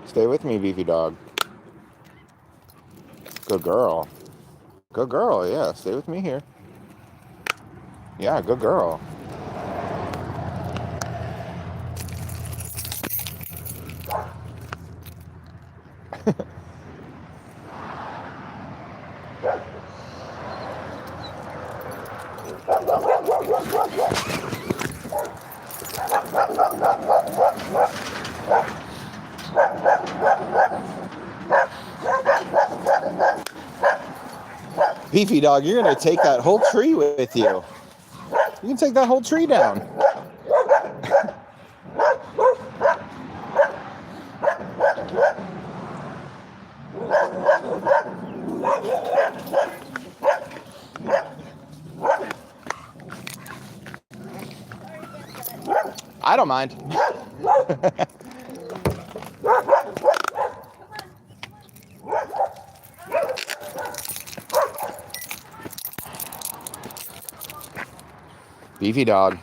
Stay with me, beefy dog. Good girl. Good girl, yeah. Stay with me here. Yeah, good girl. Beefy dog, you're going to take that whole tree with you. You can take that whole tree down. I don't mind. Beefy dog.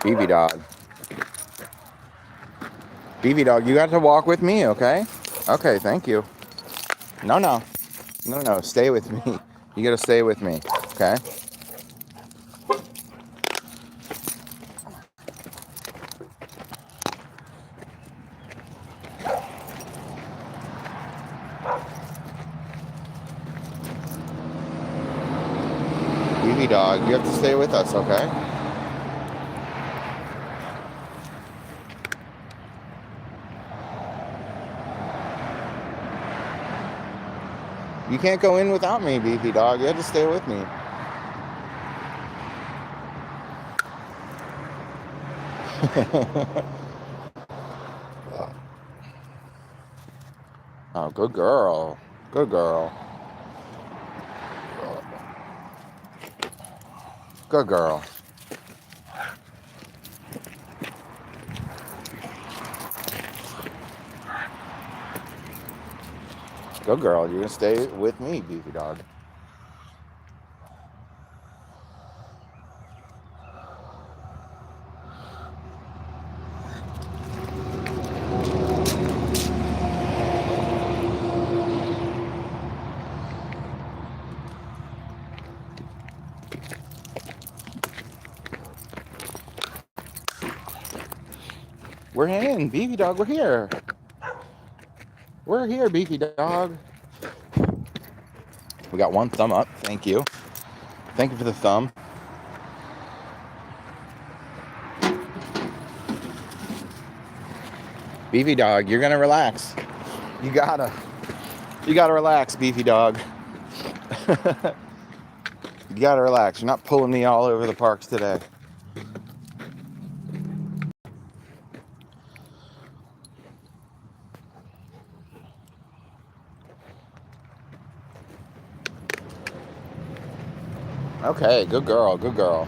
Beefy dog. Beefy dog, you got to walk with me, okay? Okay, thank you. No, no. No, no, stay with me. You got to stay with me, okay? Beefy dog, you have to stay with us, okay? You can't go in without me, beefy dog. You have to stay with me. Oh, good girl. Good girl. Good girl. Good girl. You're going to stay with me, beefy dog. We're in, beefy dog. We're here. We're here, beefy dog. We got one thumb up. Thank you. Thank you for the thumb. Beefy dog, you're gonna relax. You gotta relax, beefy dog. You gotta relax. You're not pulling me all over the parks today. Okay, good girl, good girl.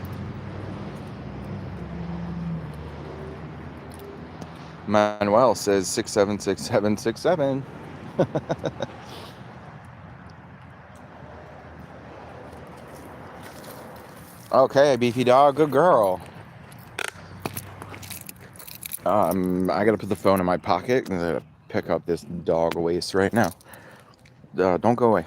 Manuel says 676767. Okay, beefy dog, good girl. I gotta put the phone in my pocket and I gotta pick up this dog waste right now. Don't go away.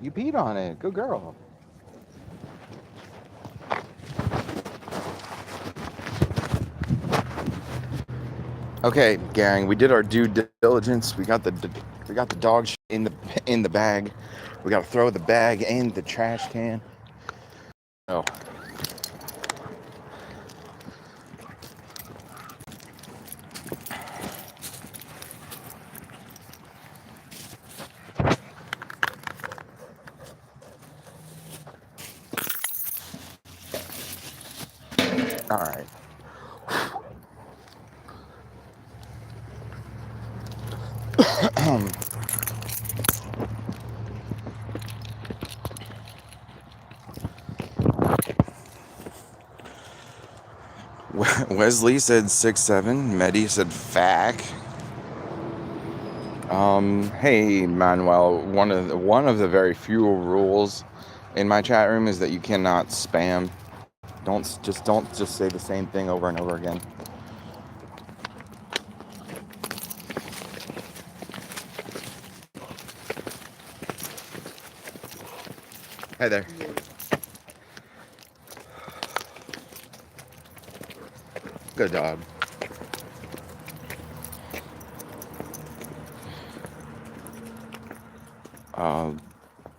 You peed on it. Good girl. Okay, gang, we did our due diligence. We got the dog in the bag. We got to throw the bag in the trash can. Oh. All right. Wesley said 6'7". Medi said fack. Hey Manuel, one of the very few rules in my chat room is that you cannot spam. Don't just say the same thing over and over again. Hi there. Good dog.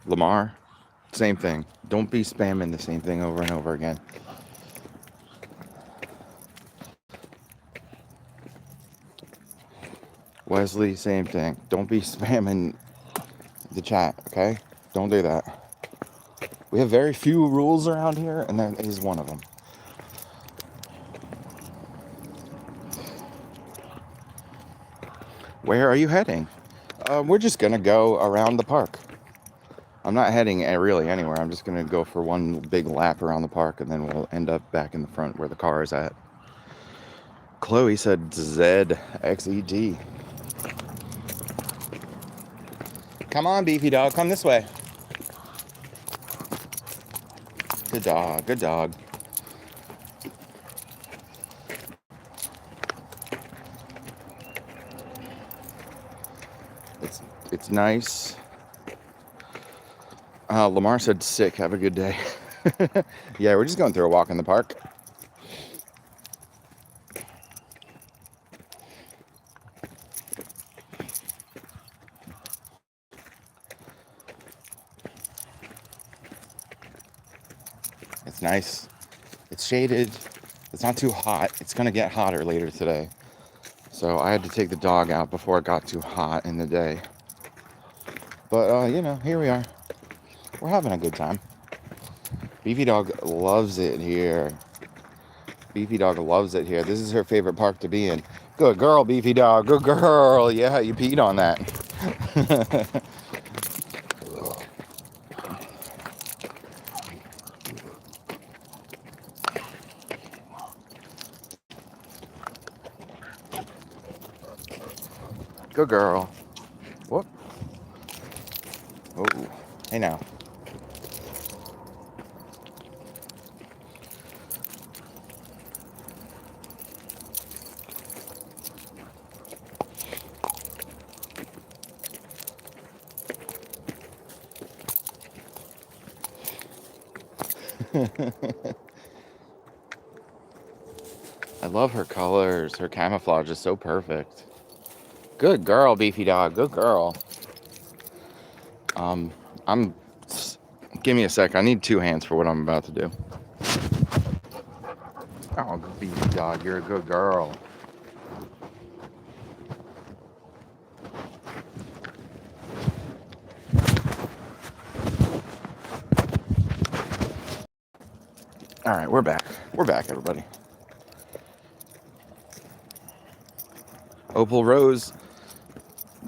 Lamar, same thing. Don't be spamming the same thing over and over again. Wesley, same thing. Don't be spamming the chat, okay? Don't do that. We have very few rules around here, and that is one of them. Where are you heading? We're just gonna go around the park. I'm not heading really anywhere. I'm just gonna go for one big lap around the park, and then we'll end up back in the front where the car is at. Chloe said ZXED. Come on, beefy dog, come this way. Good dog, good dog. It's nice. Lamar said sick, have a good day. Yeah, we're just going through a walk in the park. It's nice. It's shaded. It's not too hot. It's gonna get hotter later today. So I had to take the dog out before it got too hot in the day. But, here we are. We're having a good time. Beefy dog loves it here. Beefy dog loves it here. This is her favorite park to be in. Good girl, Beefy dog. Good girl. Yeah, you peed on that. Good girl. Whoop. Oh, hey now. I love her colors. Her camouflage is so perfect. Good girl, Beefy dog. Good girl. Give me a sec. I need 2 hands for what I'm about to do. Oh, Beefy dog, you're a good girl. All right, we're back. We're back, everybody. Opal Rose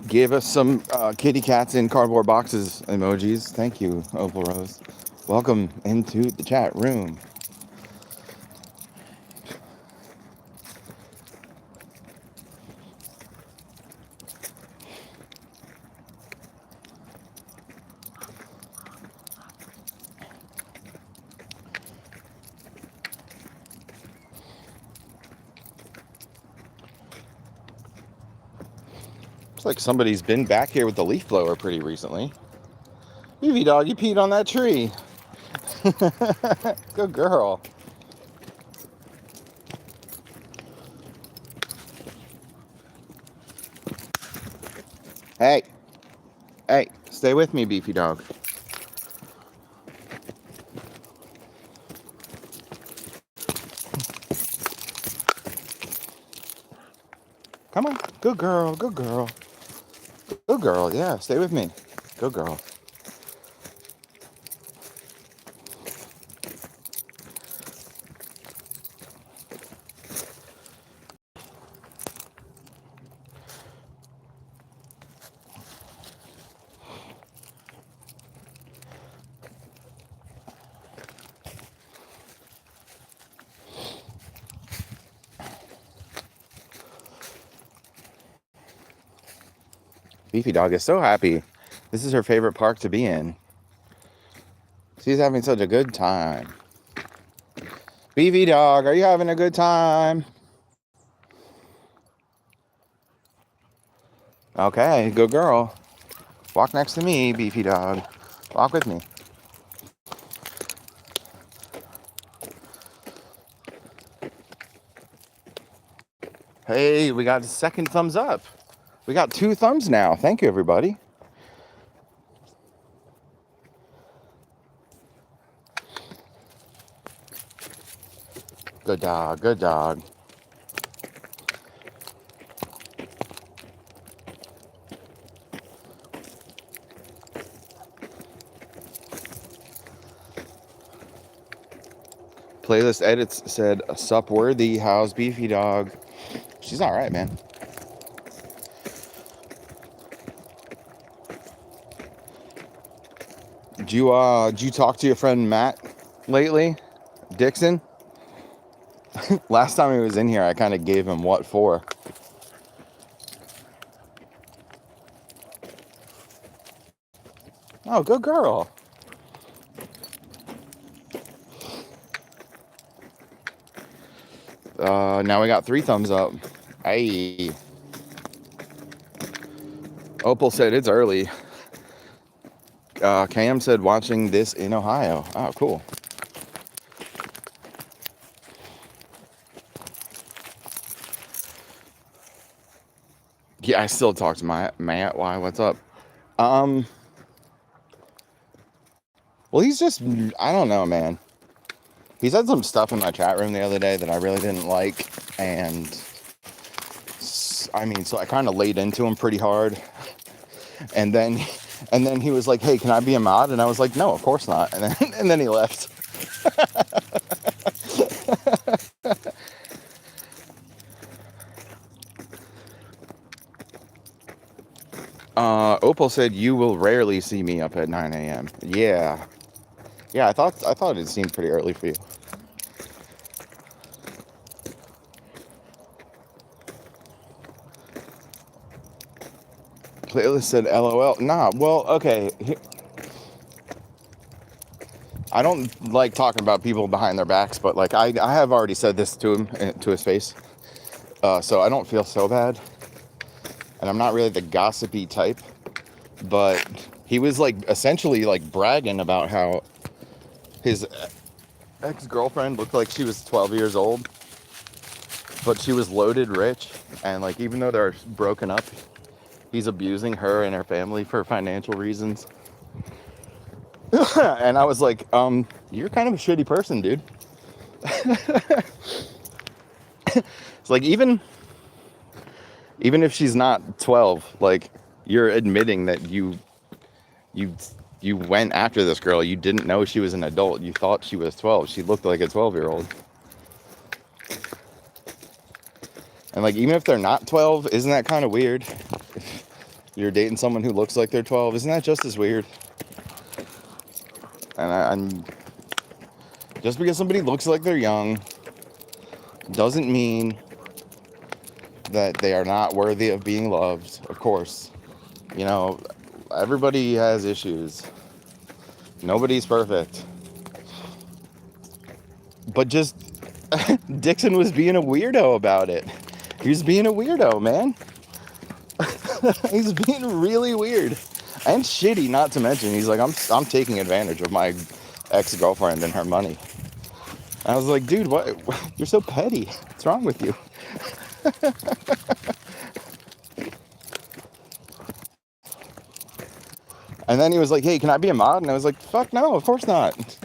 gave us some kitty cats in cardboard boxes emojis. Thank you, Opal Rose. Welcome into the chat room. Looks like somebody's been back here with the leaf blower pretty recently. Beefy dog, you peed on that tree. Good girl. Hey, stay with me, Beefy dog. Come on, good girl, good girl. Good girl, yeah, stay with me. Good girl. Beefy dog is so happy. This is her favorite park to be in. She's having such a good time. Beefy dog, are you having a good time? Okay, good girl. Walk next to me, Beefy dog. Walk with me. Hey, we got a second thumbs up. We got 2 thumbs now. Thank you, everybody. Good dog, good dog. Playlist edits said, "Supworthy, how's Beefy dog?" She's all right, man. Did you talk to your friend Matt lately, Dixon? Last time he was in here, I kind of gave him what for. Oh, good girl. Now we got 3 thumbs up. Hey. Opal said it's early. Cam said watching this in Ohio. Oh, cool. Yeah, I still talk to Matt. Why? What's up? Well, he's just, I don't know, man. He said some stuff in my chat room the other day that I really didn't like, and I mean, so I kind of laid into him pretty hard, and then he was like, "Hey, can I be a mod?" And I was like, "No, of course not." And then he left. Opal said, "You will rarely see me up at 9 a.m. Yeah, I thought it seemed pretty early for you. Playlist said, "LOL." Nah, well, okay. I don't like talking about people behind their backs, but like I have already said this to him, to his face, so I don't feel so bad. And I'm not really the gossipy type, but he was like essentially like bragging about how his ex-girlfriend looked like she was 12 years old, but she was loaded rich, and like even though they're broken up, he's abusing her and her family for financial reasons. And I was like, you're kind of a shitty person, dude. It's like even if she's not 12, like you're admitting that you went after this girl. You didn't know she was an adult. You thought she was 12. She looked like a 12-year-old. And like even if they're not 12, isn't that kind of weird? You're dating someone who looks like they're 12. Isn't that just as weird? And I'm just because somebody looks like they're young doesn't mean that they are not worthy of being loved. Of course, you know, everybody has issues. Nobody's perfect. But just Dixon was being a weirdo about it. He was being a weirdo, man. He's being really weird and shitty, not to mention he's like, I'm taking advantage of my ex-girlfriend and her money. And I was like, dude, what? You're so petty. What's wrong with you? And then he was like, hey, can I be a mod? And I was like, fuck no, of course not.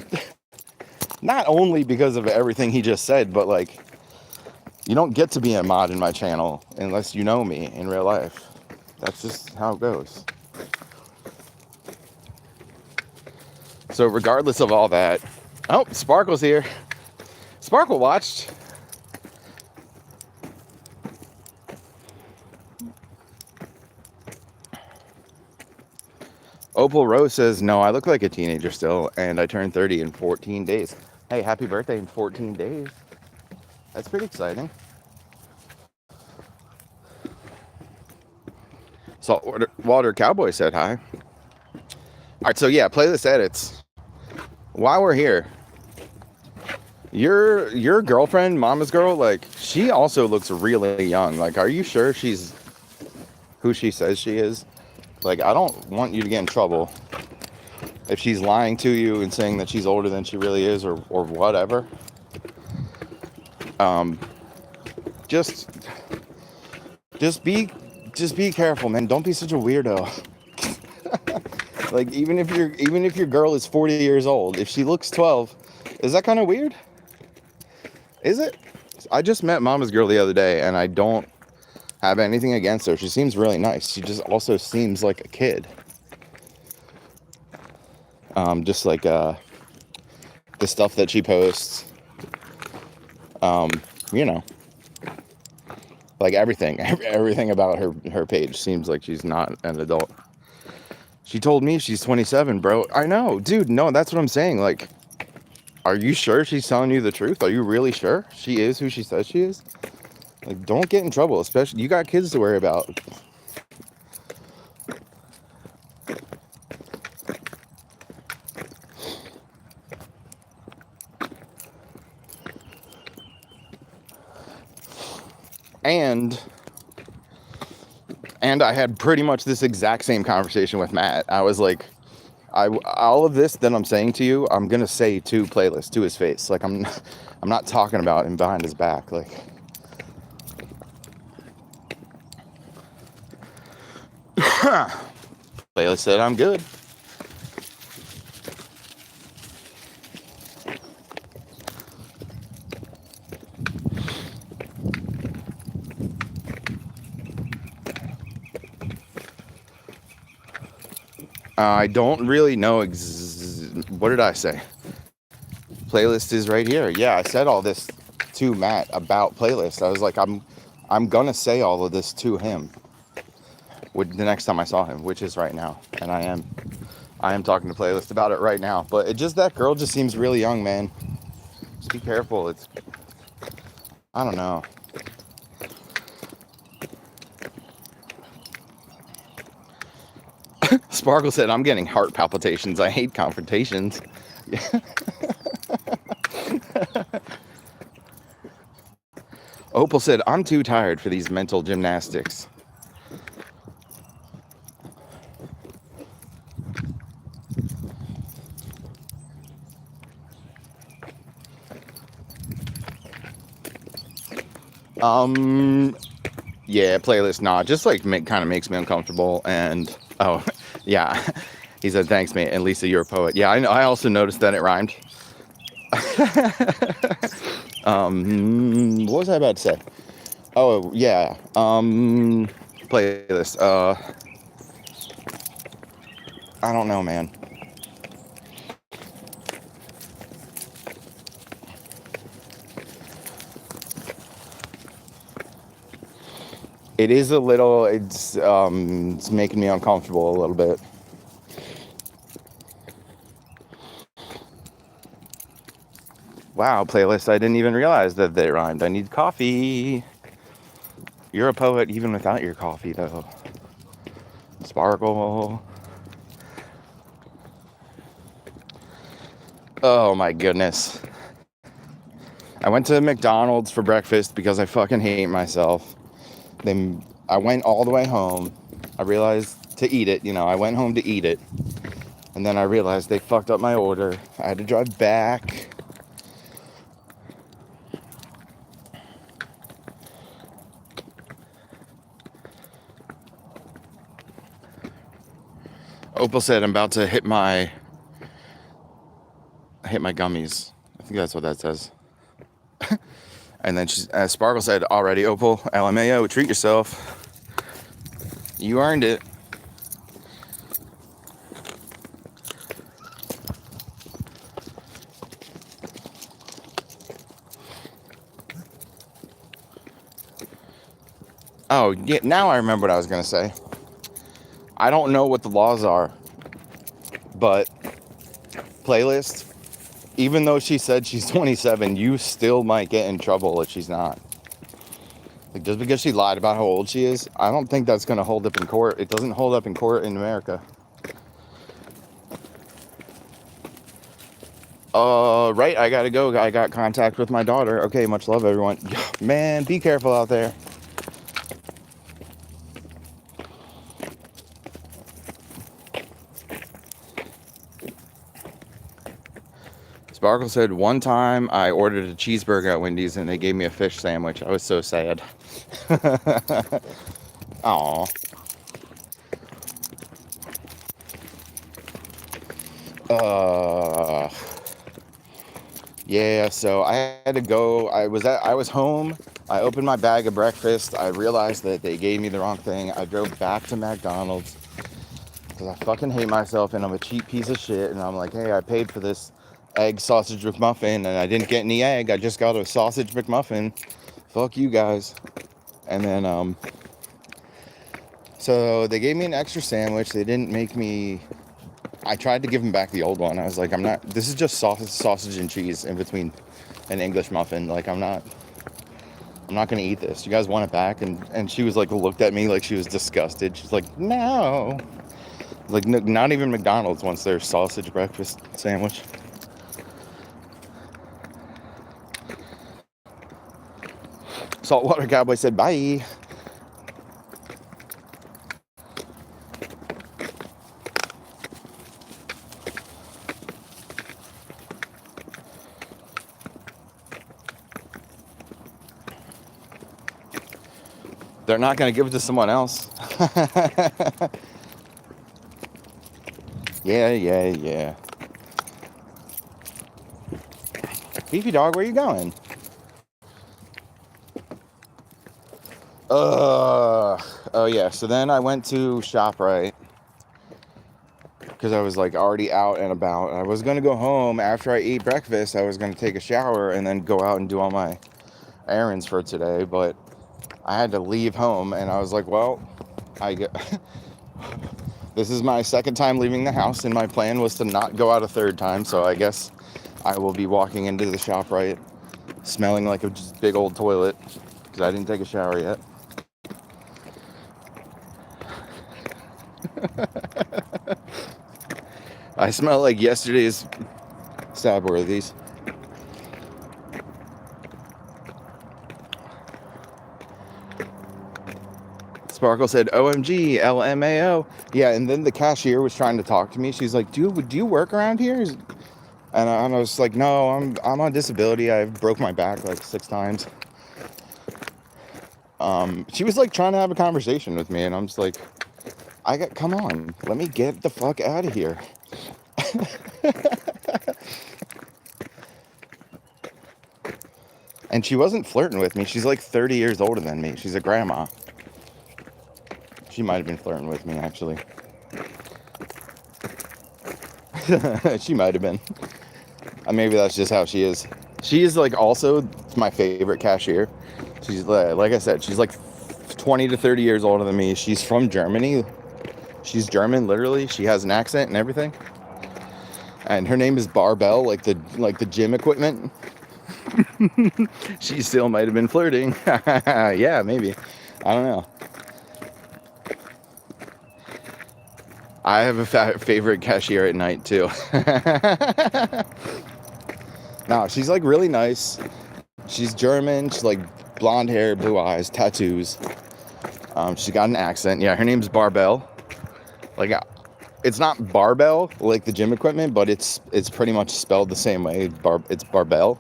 Not only because of everything he just said, but like, you don't get to be a mod in my channel unless you know me in real life. That's just how it goes. So regardless of all that, oh, Sparkle's here. Sparkle watched. Opal Rose says, no, I look like a teenager still, and I turned 30 in 14 days. Hey, happy birthday in 14 days. That's pretty exciting. Saltwater Cowboy said hi. All right, so yeah, playlist edits. While we're here, your girlfriend, Mama's girl, like, she also looks really young. Like, are you sure she's who she says she is? Like, I don't want you to get in trouble if she's lying to you and saying that she's older than she really is, or whatever. Just be careful, man. Don't be such a weirdo. Like, even if your girl is 40 years old, if she looks 12, is that kind of weird? Is it? I just met Mama's girl the other day, and I don't have anything against her. She seems really nice. She just also seems like a kid. Just like the stuff that she posts. You know, like everything about her page seems like she's not an adult. She told me she's 27, bro. I know, dude. No, that's what I'm saying. Like, are you sure she's telling you the truth? Are you really sure she is who she says she is? Like, don't get in trouble, especially, you got kids to worry about. And I had pretty much this exact same conversation with Matt. I was like, all of this that I'm saying to you, I'm gonna say to Playlist, to his face. Like, I'm not talking about him behind his back. Like, Playlist said I'm good. I don't really know what did I say? Playlist is right here. Yeah, I said all this to Matt about Playlist. I was like, I'm gonna say all of this to him the next time I saw him, which is right now. And I am talking to Playlist about it right now. But that girl just seems really young, man. Just be careful. I don't know. Sparkle said, I'm getting heart palpitations. I hate confrontations. Opal said, I'm too tired for these mental gymnastics. Yeah, Playlist, nah, just like kind of makes me uncomfortable. And oh yeah, he said, thanks, mate. And Lisa, you're a poet. Yeah, I know. I also noticed that it rhymed. What was I about to say? Oh yeah, Playlist. I don't know, man. It is a little, it's making me uncomfortable a little bit. Wow, Playlist, I didn't even realize that they rhymed. I need coffee. You're a poet even without your coffee, though. Sparkle. Oh my goodness. I went to McDonald's for breakfast because I fucking hate myself. Then I went all the way home. I realized to eat it, I went home to eat it. And then I realized they fucked up my order. I had to drive back. Opal said I'm about to hit my gummies. I think that's what that says. And then Sparkle said, already, Opal, LMAO, treat yourself. You earned it. Oh, yeah, now I remember what I was going to say. I don't know what the laws are, but Playlist, even though she said she's 27, you still might get in trouble if she's not. Like, just because she lied about how old she is, I don't think that's going to hold up in court. It doesn't hold up in court in America. Right, I gotta go. I got contact with my daughter. Okay, much love, everyone. Man, be careful out there. Sparkle said, one time I ordered a cheeseburger at Wendy's and they gave me a fish sandwich. I was so sad. Aw. Yeah, so I had to go. I was home. I opened my bag of breakfast. I realized that they gave me the wrong thing. I drove back to McDonald's because I fucking hate myself and I'm a cheap piece of shit. And I'm like, hey, I paid for this egg sausage McMuffin and I didn't get any egg. I just got a sausage McMuffin. Fuck you guys. And then so they gave me an extra sandwich. They didn't make me. I tried to give them back the old one. I was like, I'm not. This is just sausage and cheese in between an English muffin. Like, I'm not gonna eat this. You guys want it back? And she was like, looked at me like she was disgusted. She's like, no. Like, no, not even McDonald's wants their sausage breakfast sandwich. Saltwater Cowboy said bye. They're not going to give it to someone else. Yeah. Beefy dog, where you going? Oh yeah, so then I went to ShopRite because I was like already out and about. I was going to go home after I ate breakfast. I was going to take a shower and then go out and do all my errands for today, but I had to leave home and I was like, well, this is my second time leaving the house and my plan was to not go out a third time, so I guess I will be walking into the ShopRite smelling like a just big old toilet because I didn't take a shower yet. I smell like yesterday's stabworthies. Sparkle said, OMG, LMAO. Yeah, and then the cashier was trying to talk to me. She's like, do you work around here? And I was like, no, I'm on disability. I broke my back like 6 times. She was like trying to have a conversation with me, and I'm just like, come on, let me get the fuck out of here. And she wasn't flirting with me. She's like 30 years older than me. She's a grandma. She might have been flirting with me, actually. She might have been. Maybe that's just how she is. She is like also my favorite cashier. She's like I said, she's like 20 to 30 years older than me. She's from Germany. She's German, literally. She has an accent and everything. And her name is Barbell, like the gym equipment. She still might have been flirting. Yeah, maybe. I don't know. I have a favorite cashier at night, too. No, she's like really nice. She's German. She's like blonde hair, blue eyes, tattoos. She got an accent. Yeah, her name's Barbell. Like, it's not barbell like the gym equipment, but it's pretty much spelled the same way. It's Barbell,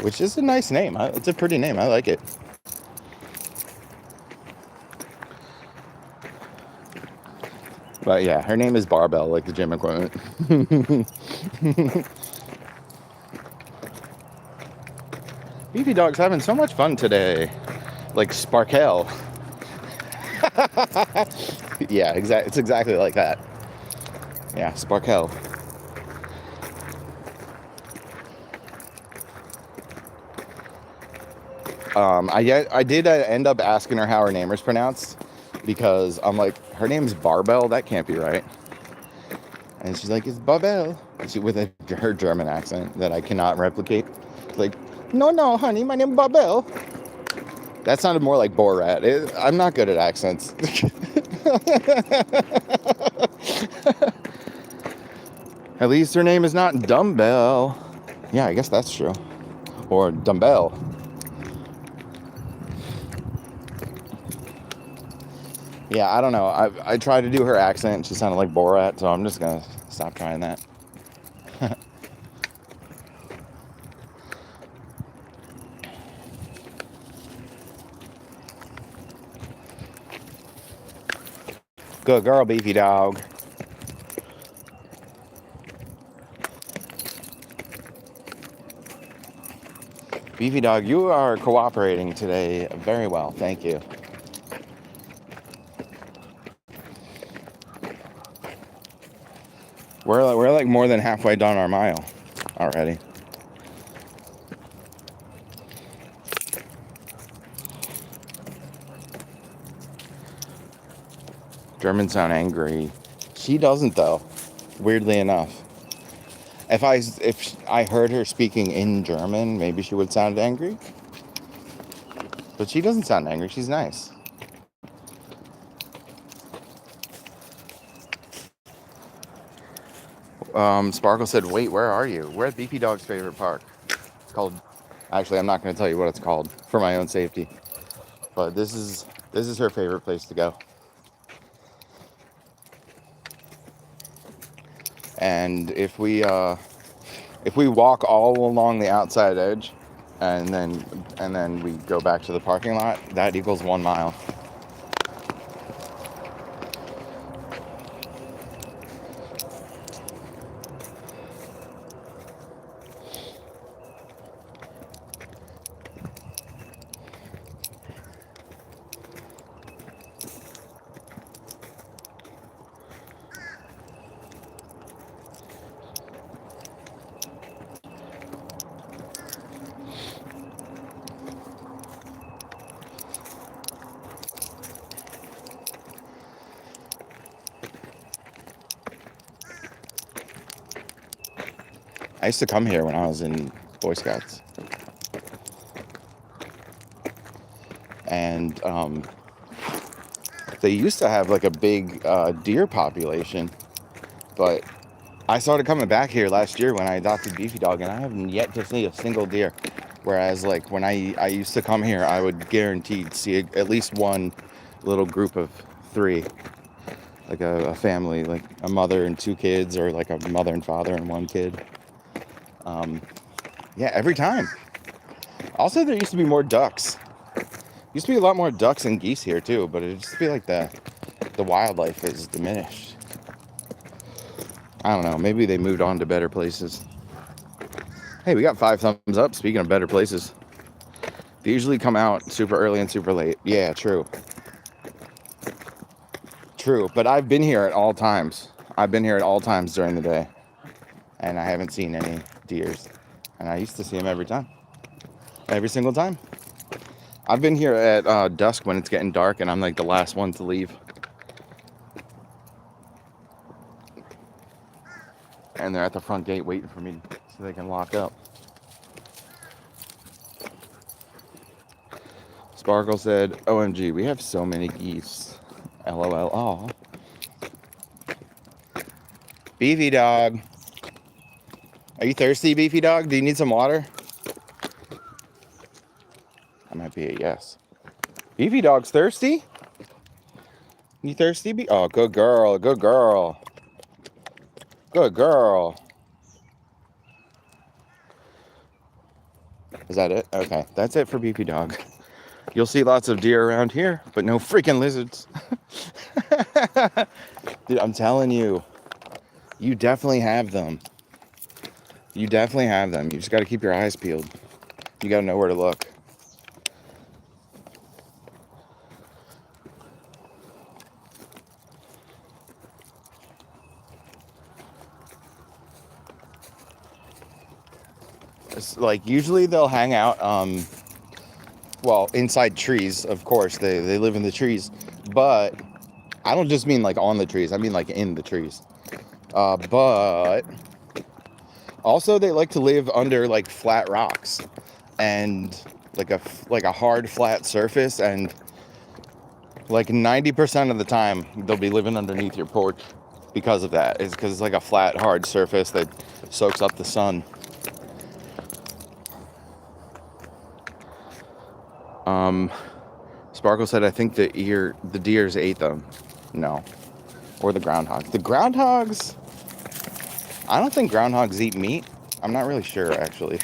which is a nice name. It's a pretty name. I like it. But yeah, her name is Barbell, like the gym equipment. Beefy Dog's having so much fun today. Like Sparkle. Yeah, it's exactly like that. Yeah, Sparkle. I did end up asking her how her name is pronounced because I'm like, her name's Barbell. That can't be right. And she's like, it's Barbell. With her German accent that I cannot replicate. Like, No, honey, my name is Babel. That sounded more like Borat. I'm not good at accents. At least her name is not Dumbbell. Yeah, I guess that's true. Or Dumbbell. Yeah, I don't know. I tried to do her accent and she sounded like Borat, so I'm just going to stop trying that. Good girl, Beefy dog. Beefy dog, you are cooperating today very well. Thank you. We're like more than halfway down our mile already. Germans sound angry. She doesn't though. Weirdly enough. If I heard her speaking in German, maybe she would sound angry. But she doesn't sound angry. She's nice. Sparkle said, wait, where are you? We're at Beefy Dog's favorite park. It's called... Actually, I'm not going to tell you what it's called for my own safety. But this is her favorite place to go. And if we walk all along the outside edge and then we go back to the parking lot, that equals 1 mile. I used to come here when I was in Boy Scouts. And they used to have like a big deer population. But I started coming back here last year when I adopted Beefy Dog, and I haven't yet to see a single deer. Whereas like when I used to come here, I would guaranteed see at least one little group of 3. Like a family, like a mother and 2 kids, or like a mother and father and 1 kid. Yeah, every time. Also, there used to be more ducks. Used to be a lot more ducks and geese here too, but it just feel like the wildlife is diminished. I don't know. Maybe they moved on to better places. Hey, we got 5 thumbs up. Speaking of better places, they usually come out super early and super late. Yeah, true. True, but I've been here at all times. I've been here at all times during the day, and I haven't seen any deers. And I used to see them every time. Every single time. I've been here at dusk when it's getting dark, and I'm like the last one to leave. And they're at the front gate waiting for me so they can lock up. Sparkle said, OMG, we have so many geese. LOL. Aw. Beefy Dog. Are you thirsty, Beefy Dog? Do you need some water? That might be a yes. Beefy Dog's thirsty? You thirsty? Oh, good girl. Good girl. Good girl. Is that it? Okay, that's it for Beefy Dog. You'll see lots of deer around here, but no freaking lizards. Dude, I'm telling you, you definitely have them. You definitely have them. You just got to keep your eyes peeled. You got to know where to look. It's like usually they'll hang out, well, inside trees, of course. They live in the trees. But I don't just mean like on the trees. I mean like in the trees. But also they like to live under like flat rocks. and like a hard flat surface, and like 90% of the time they'll be living underneath your porch because of that. Is because it's like a flat hard surface that soaks up the sun. Sparkle said, I think the deers ate them. No. Or the groundhogs. The groundhogs, I don't think groundhogs eat meat. I'm not really sure, actually.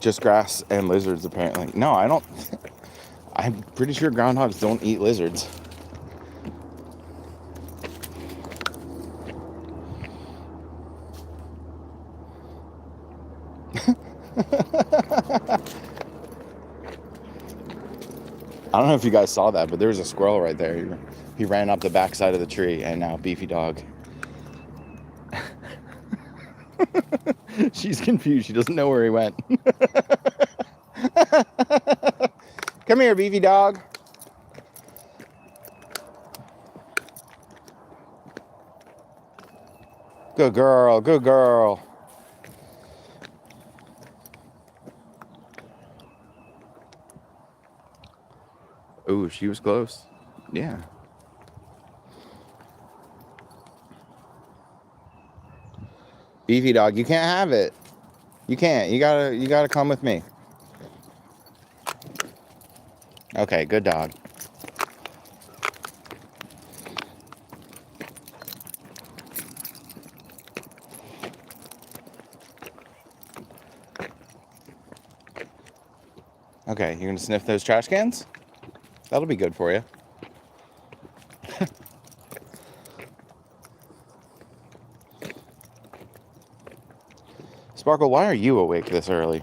Just grass and lizards, apparently. No, I don't. I'm pretty sure groundhogs don't eat lizards. I don't know if you guys saw that, but there was a squirrel right there. He ran up the backside of the tree, and now Beefy Dog. She's confused. She doesn't know where he went. Come here, Beefy Dog. Good girl, good girl. Ooh, she was close. Yeah. Beefy Dog, you can't have it. You can't. You gotta come with me. Okay, good dog. Okay, you're gonna sniff those trash cans? That'll be good for you. Sparkle, why are you awake this early?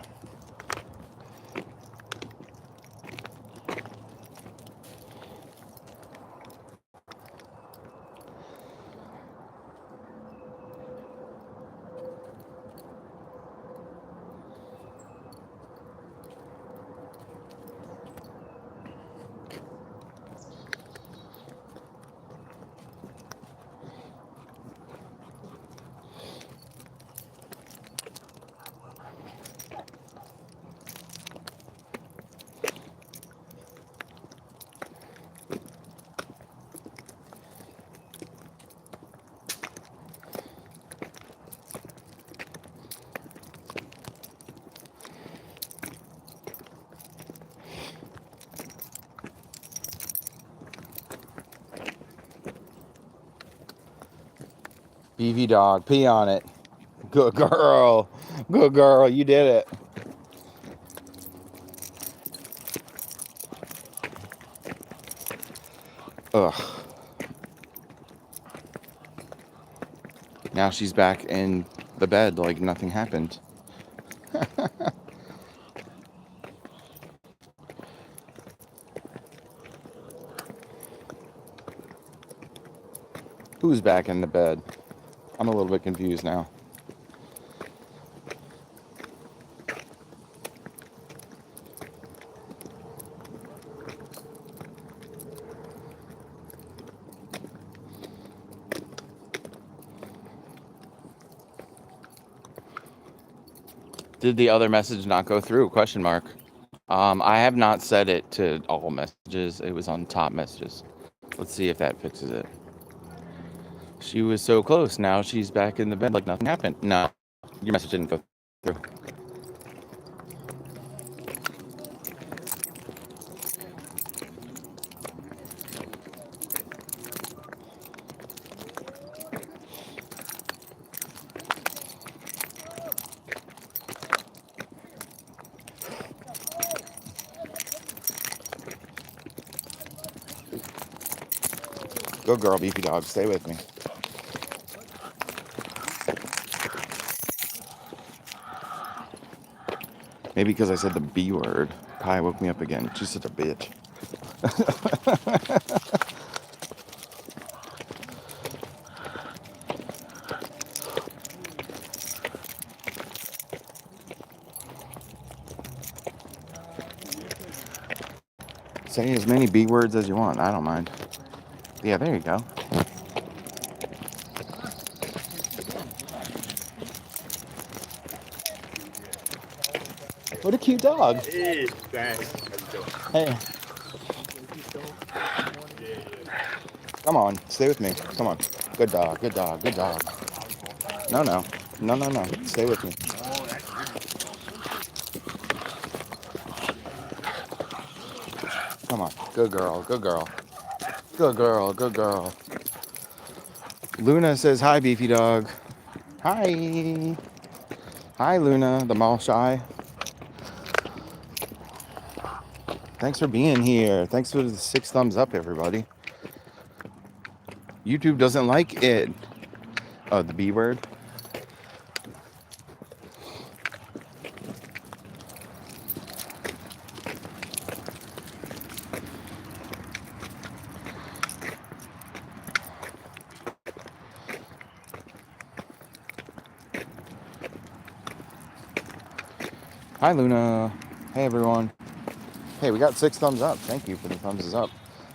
Beefy Dog, pee on it. Good girl. Good girl, you did it. Ugh. Now she's back in the bed like nothing happened. Who's back in the bed? I'm a little bit confused now. Did the other message not go through? Question mark. I have not set it to all messages. It was on top messages. Let's see if that fixes it. She was so close. Now she's back in the bed like nothing happened. No, your message didn't go through. Go girl, Beefy Dog, stay with me. Maybe because I said the B word. Kai woke me up again. She's such a bitch. Say as many B words as you want. I don't mind. Yeah, there you go. What a cute dog. Hey, thanks. Hey. Come on, stay with me. Come on. Good dog, good dog, good dog. No, no. No, no, no. Stay with me. Come on. Good girl, good girl. Good girl, good girl. Luna says hi, Beefy Dog. Hi. Hi, Luna, the mall shy. Thanks for being here. Thanks for the 6 thumbs up, everybody. YouTube doesn't like it. Oh, the B word. Hi, Luna. Hey, everyone. Hey, we got 6 thumbs up. Thank you for the thumbs up.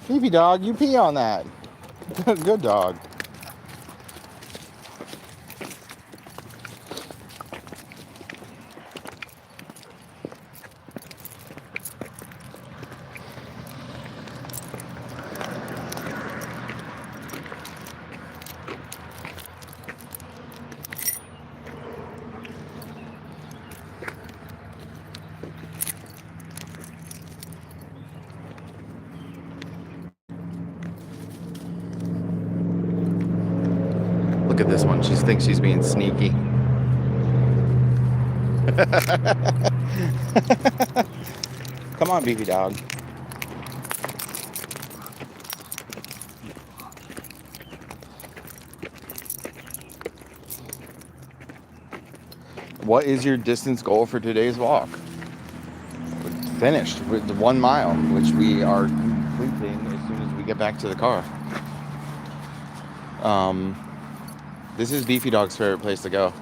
Beefy Dog, you pee on that. Good dog. Look at this one. She thinks she's being sneaky. Come on, Beefy Dog. What is your distance goal for today's walk? We're finished with the 1 mile, which we are completing as soon as we get back to the car. This is Beefy Dog's favorite place to go.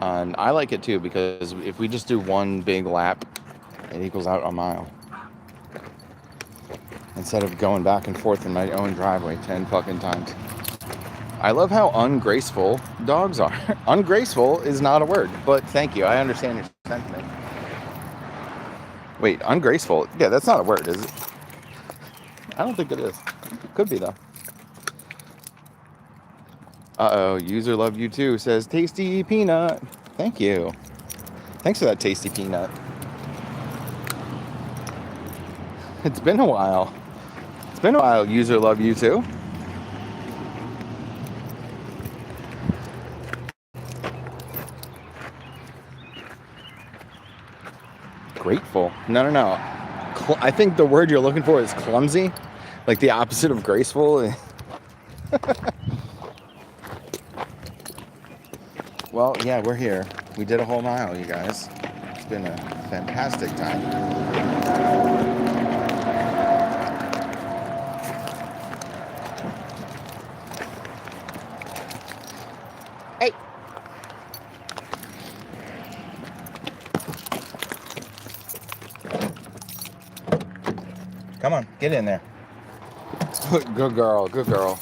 And I like it too, because if we just do one big lap, it equals out a mile. Instead of going back and forth in my own driveway 10 fucking times. I love how ungraceful dogs are. Ungraceful is not a word, but thank you. I understand your sentiment. Wait, ungraceful? Yeah, that's not a word, is it? I don't think it is. Could be, though. Uh-oh, user love you too says tasty peanut. Thank you. Thanks for that tasty peanut. It's been a while. It's been a while, user love you too. Grateful. No. I think the word you're looking for is clumsy. Like the opposite of graceful. Well, yeah, we're here. We did a whole mile, you guys. It's been a fantastic time. Hey! Come on, get in there. Good girl, good girl.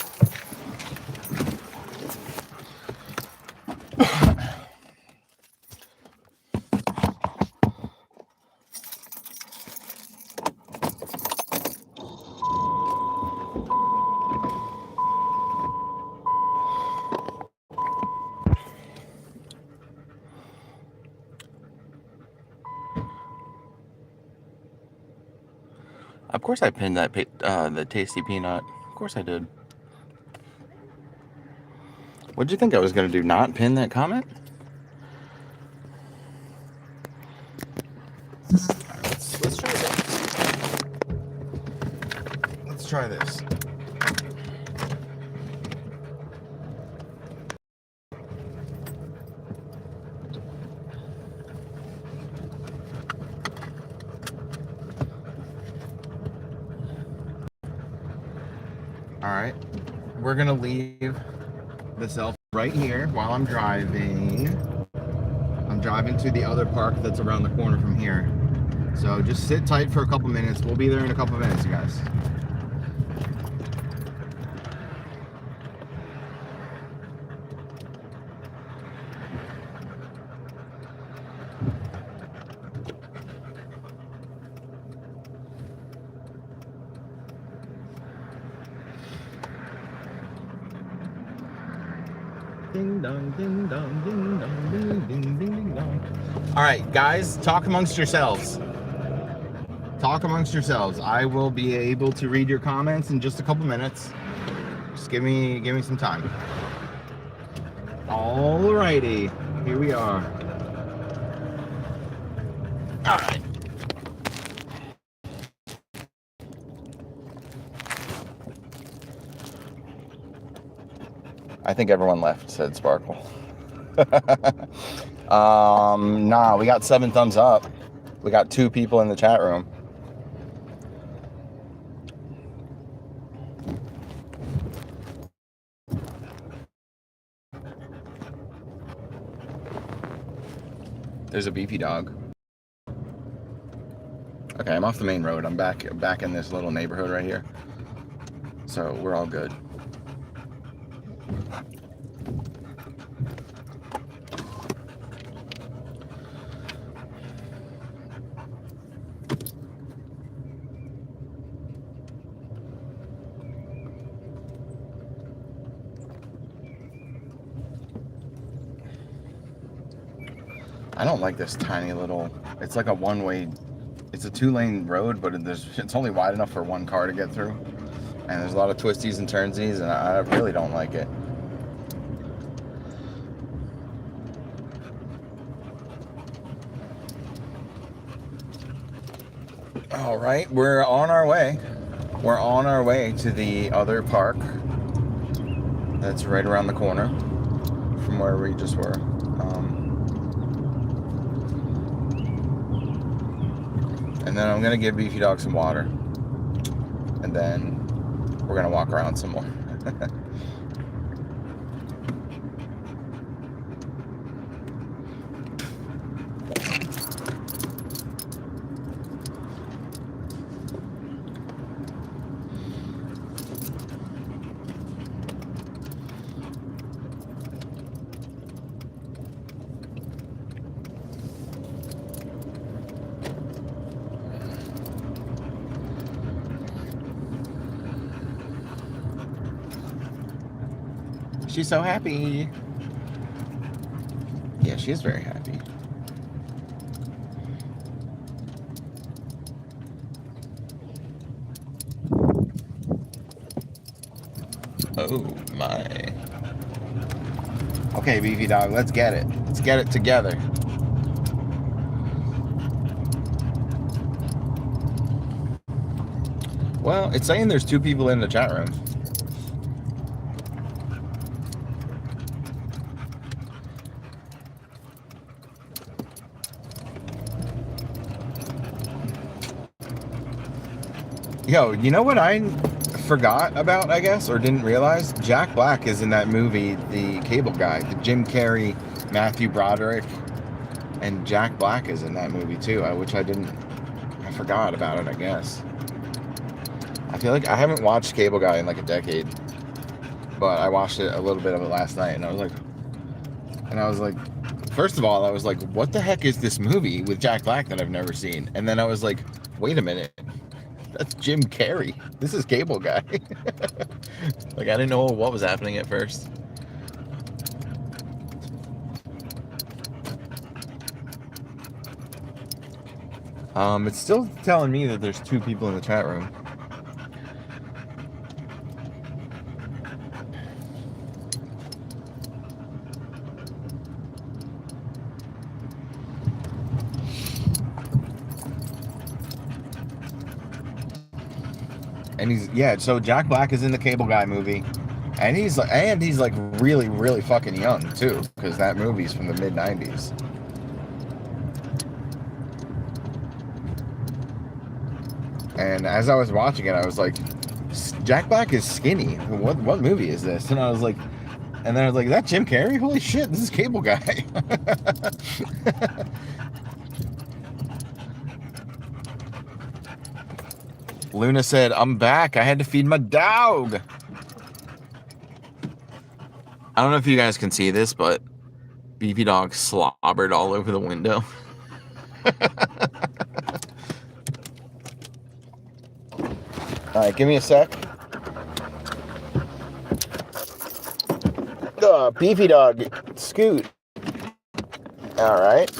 Of course I pinned that the tasty peanut. Of course I did. What did you think I was going to do? Not pin that comment? Let's try this. Let's try this. All right, we're gonna leave the cell right here while I'm driving. I'm driving to the other park that's around the corner from here. So just sit tight for a couple minutes. We'll be there in a couple minutes, you guys. Ding dong, ding dong, ding dong, ding ding ding ding dong. All right, guys, talk amongst yourselves. Talk amongst yourselves. I will be able to read your comments in just a couple minutes. Just give me some time. Alrighty, here we are. All right. I think everyone left, said Sparkle. Nah, we got 7 thumbs up. We got 2 people in the chat room. There's a beefy dog. Okay, I'm off the main road. I'm back in this little neighborhood right here. So we're all good. I don't like this tiny little, it's like a one-way, it's a 2-lane road, but it's only wide enough for 1 car to get through. And there's a lot of twisties and turnsies, and I really don't like it. All right, we're on our way. We're on our way to the other park that's right around the corner from where we just were. And then I'm gonna give Beefy Dog some water, and then we're gonna walk around some more. She's so happy. Yeah, she is very happy. Oh my. Okay, Beefy Dog, let's get it. Let's get it together. Well, it's saying there's 2 people in the chat room. Yo, you know what I forgot about, I guess, or didn't realize? Jack Black is in that movie, The Cable Guy. The Jim Carrey, Matthew Broderick, and Jack Black is in that movie too, which I forgot about it, I guess. I feel like I haven't watched Cable Guy in like a decade, but I watched it a little bit of it last night, and I was like, first of all, I was like, what the heck is this movie with Jack Black that I've never seen? And then I was like, wait a minute. That's Jim Carrey. This is Cable Guy. Like, I didn't know what was happening at first. It's still telling me that there's 2 people in the chat room. And so Jack Black is in the Cable Guy movie, and he's like really, really fucking young too, because that movie's from the mid-90s. And as I was watching it, I was like, Jack Black is skinny. What movie is this? And I was like, is that Jim Carrey? Holy shit, this is Cable Guy. Luna said, I'm back. I had to feed my dog. I don't know if you guys can see this, but Beefy Dog slobbered all over the window. Alright, give me a sec. Beefy Dog, scoot. Alright.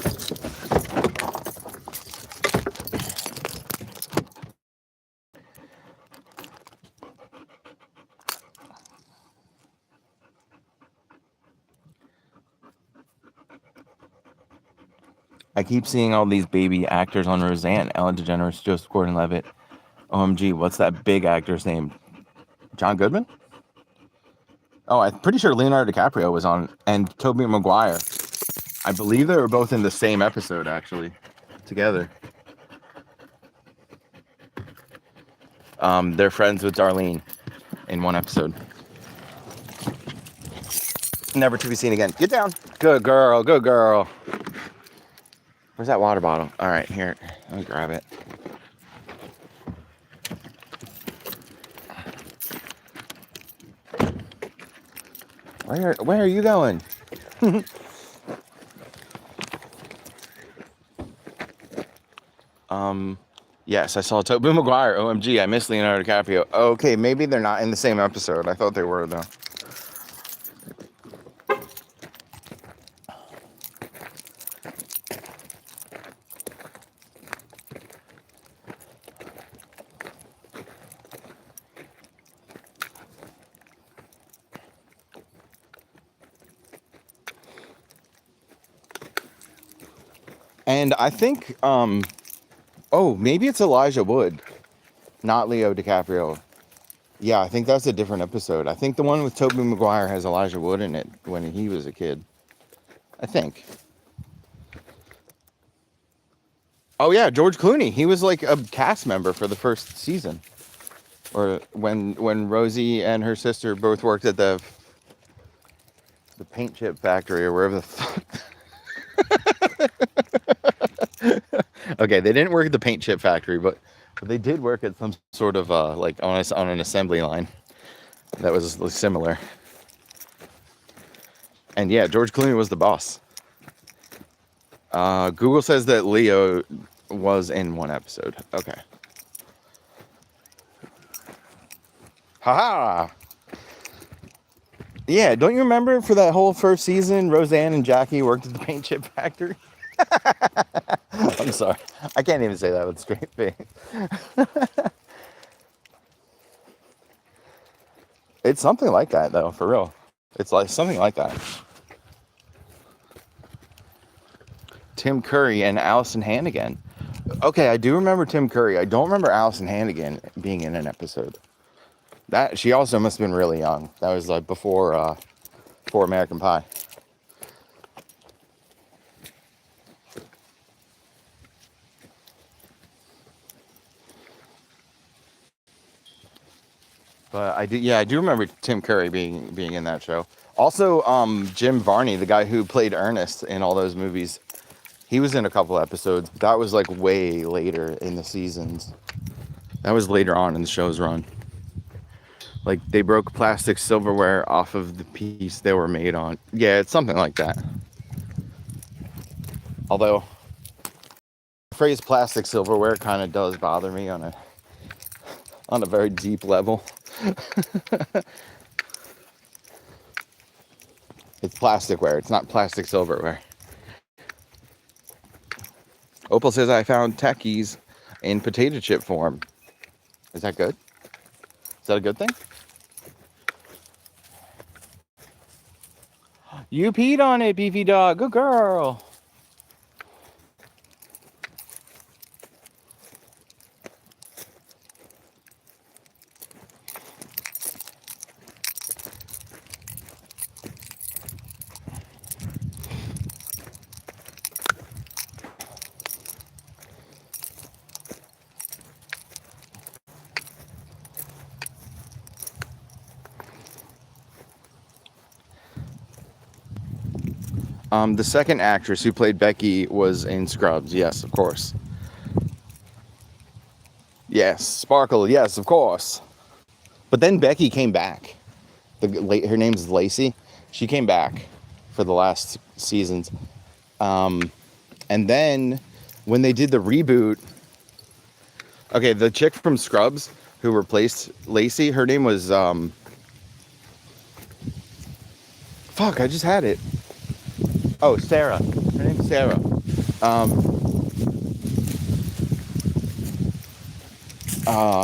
I keep seeing all these baby actors on Roseanne. Ellen DeGeneres, Joseph Gordon-Levitt. OMG, what's that big actor's name? John Goodman? Oh, I'm pretty sure Leonardo DiCaprio was on, and Tobey Maguire. I believe they were both in the same episode, actually, together. They're friends with Darlene in one episode. Never to be seen again. Get down. Good girl, good girl. Where's that water bottle? All right, here. Let me grab it. Where are you going? Yes, I saw Tobey Maguire. OMG, I miss Leonardo DiCaprio. Okay, maybe they're not in the same episode. I thought they were, though. And I think, oh, maybe it's Elijah Wood, not Leo DiCaprio. Yeah, I think that's a different episode. I think the one with Tobey Maguire has Elijah Wood in it when he was a kid. I think. Oh yeah, George Clooney. He was like a cast member for the first season. Or when Rosie and her sister both worked at the paint chip factory or wherever the fuck. Okay, they didn't work at the paint chip factory, but they did work at some sort of like on an assembly line that was similar. And yeah, George Clooney was the boss. Google says that Leo was in one episode. Okay. Haha. Yeah, don't you remember for that whole first season, Roseanne and Jackie worked at the paint chip factory? I'm sorry. I can't even say that with a straight face. It's something like that, though, for real. It's like something like that. Tim Curry and Allison Hannigan. Okay, I do remember Tim Curry. I don't remember Allison Hannigan being in an episode. That she also must have been really young. That was like before American Pie. But I do remember Tim Curry being in that show. Also, Jim Varney, the guy who played Ernest in all those movies, he was in a couple episodes. But that was like way later in the seasons. That was later on in the show's run. Like they broke plastic silverware off of the piece they were made on. Yeah, it's something like that. Although the phrase plastic silverware kind of does bother me on a very deep level. It's plasticware. It's not plastic silverware. Opal says I found techies in potato chip form. Is that good? Is that a good thing? You peed on it, Beefy Dog. Good girl. The second actress who played Becky was in Scrubs. Yes, of course. Yes, Sparkle. Yes, of course. But then Becky came back. Her name's Lacey. She came back for the last seasons. And then when they did the reboot, okay, the chick from Scrubs who replaced Lacey, her name was fuck, I just had it. Oh, Sarah. Her name's Sarah.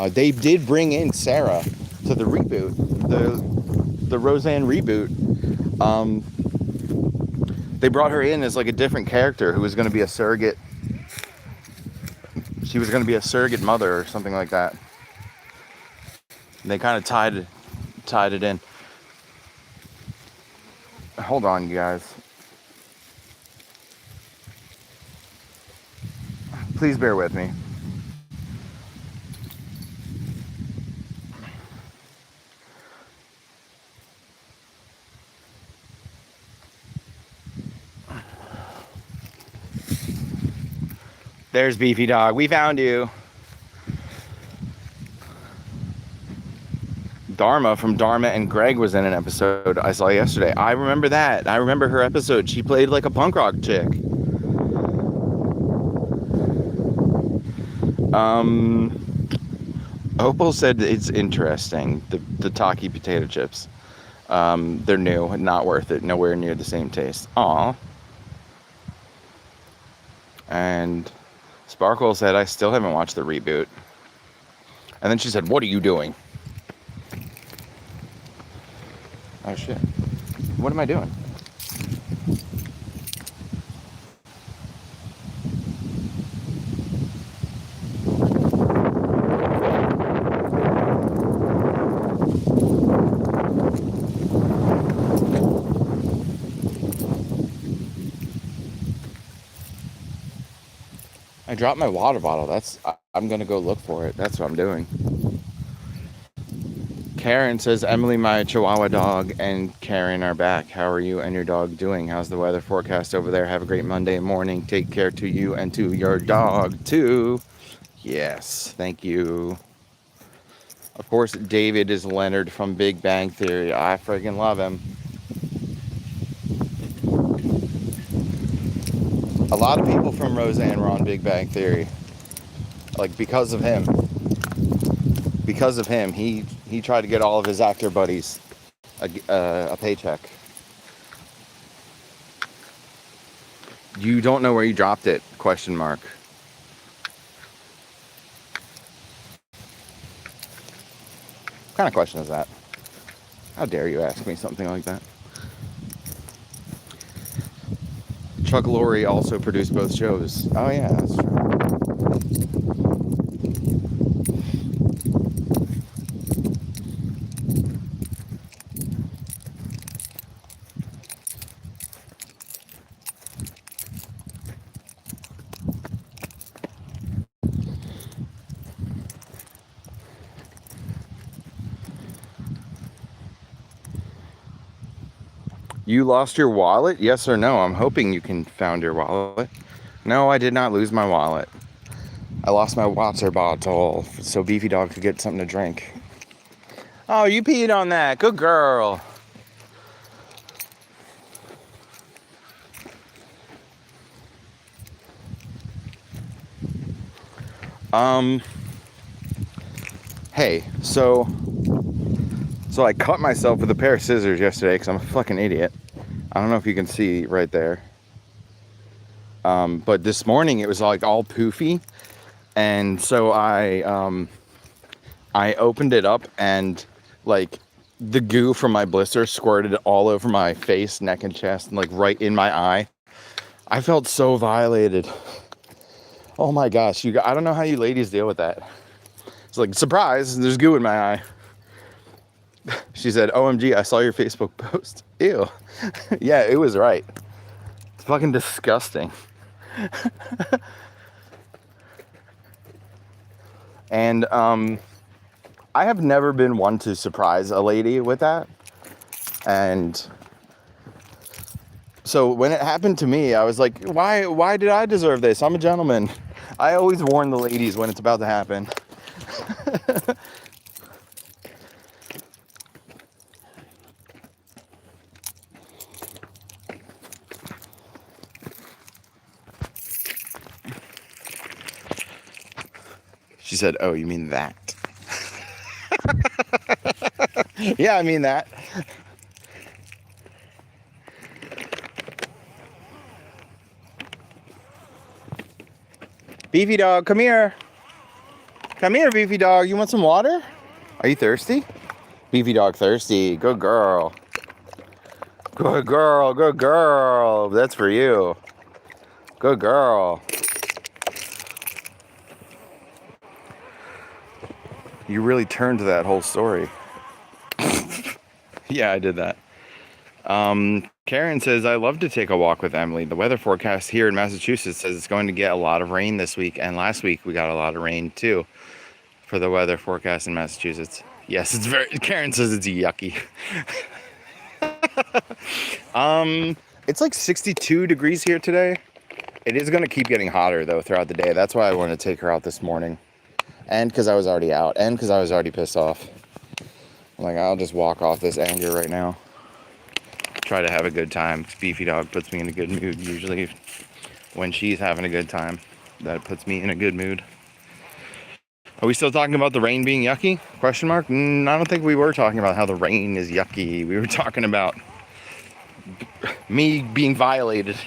They did bring in Sarah to the reboot, the Roseanne reboot. They brought her in as like a different character who was going to be a surrogate. She was going to be a surrogate mother or something like that. And they kind of tied it in. Hold on, you guys. Please bear with me. There's Beefy Dog. We found you. Dharma from Dharma and Greg was in an episode I saw yesterday. I remember that. I remember her episode. She played like a punk rock chick. Opal said it's interesting. The Taki potato chips. They're new, not worth it. Nowhere near the same taste. Aw. And Sparkle said, I still haven't watched the reboot. And then she said, what are you doing? Oh shit. What am I doing? I dropped my water bottle. I'm gonna go look for it. That's what I'm doing. Karen says, Emily, my Chihuahua dog, and Karen are back. How are you and your dog doing? How's the weather forecast over there? Have a great Monday morning. Take care to you and to your dog, too. Yes, thank you. Of course, David is Leonard from Big Bang Theory. I friggin' love him. A lot of people from Roseanne were on Big Bang Theory. Like, because of him. Because of him, he tried to get all of his actor buddies a paycheck. You don't know where you dropped it? Question mark. What kind of question is that? How dare you ask me something like that? Chuck Lorre also produced both shows. Oh yeah, that's true. You lost your wallet? Yes or no? I'm hoping you can found your wallet. No, I did not lose my wallet. I lost my water bottle so Beefy Dog could get something to drink. Oh, you peed on that. Good girl. Hey, so I cut myself with a pair of scissors yesterday because I'm a fucking idiot. I don't know if you can see right there. But this morning it was like all poofy. And so I opened it up and like the goo from my blister squirted all over my face, neck and chest, and like right in my eye. I felt so violated. Oh my gosh, I don't know how you ladies deal with that. It's like, surprise, there's goo in my eye. She said, OMG, I saw your Facebook post. Ew. Yeah, it was right. It's fucking disgusting. And I have never been one to surprise a lady with that. And So when it happened to me, I was like, why did I deserve this? I'm a gentleman. I always warn the ladies when it's about to happen. She said, oh, you mean that? Yeah, I mean that. Beefy dog, come here. Come here, beefy dog. You want some water? Are you thirsty? Beefy dog thirsty. Good girl. Good girl, good girl. That's for you. Good girl. You really turned to that whole story. Yeah, I did that. Karen says, I love to take a walk with Emily. The weather forecast here in Massachusetts says it's going to get a lot of rain this week. And last week we got a lot of rain too for the weather forecast in Massachusetts. Yes, it's very, Karen says it's yucky. It's like 62 degrees here today. It is going to keep getting hotter though throughout the day. That's why I wanted to take her out this morning. And because I was already out. And because I was already pissed off. I'm like, I'll just walk off this anger right now. Try to have a good time. Beefy dog puts me in a good mood usually. When she's having a good time, that puts me in a good mood. Are we still talking about the rain being yucky? Question mark? I don't think we were talking about how the rain is yucky. We were talking about me being violated.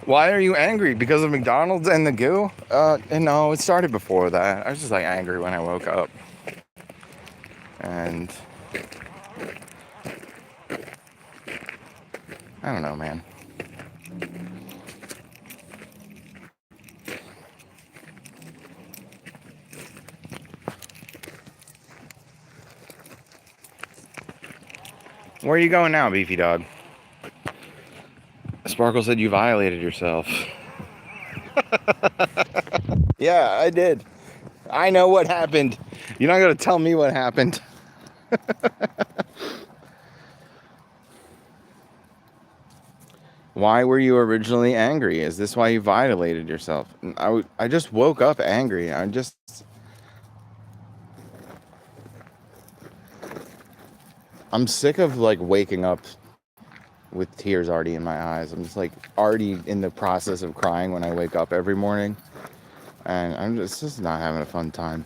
Why are you angry? Because of McDonald's and the goo? And no, it started before that. I was just like angry when I woke up. And I don't know, man. Where are you going now, beefy dog? Sparkle said you violated yourself. Yeah, I did. I know what happened. You're not going to tell me what happened. Why were you originally angry? Is this why you violated yourself? I just woke up angry. I'm sick of like waking up with tears already in my eyes. I'm just like already in the process of crying when I wake up every morning. And I'm just not having a fun time.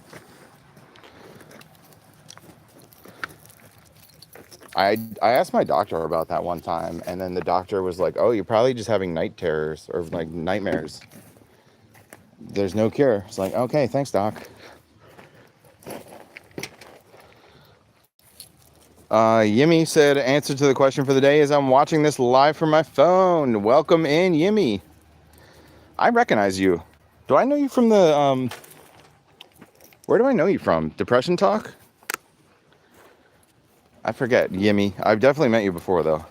I asked my doctor about that one time, and then the doctor was like, oh, you're probably just having night terrors or like nightmares. There's no cure. It's like, okay, thanks, doc. Yimmy said, answer to the question for the day is I'm watching this live from my phone. Welcome in, Yimmy. I recognize you. Do I know you from the, where do I know you from? Depression Talk? I forget, Yimmy. I've definitely met you before, though.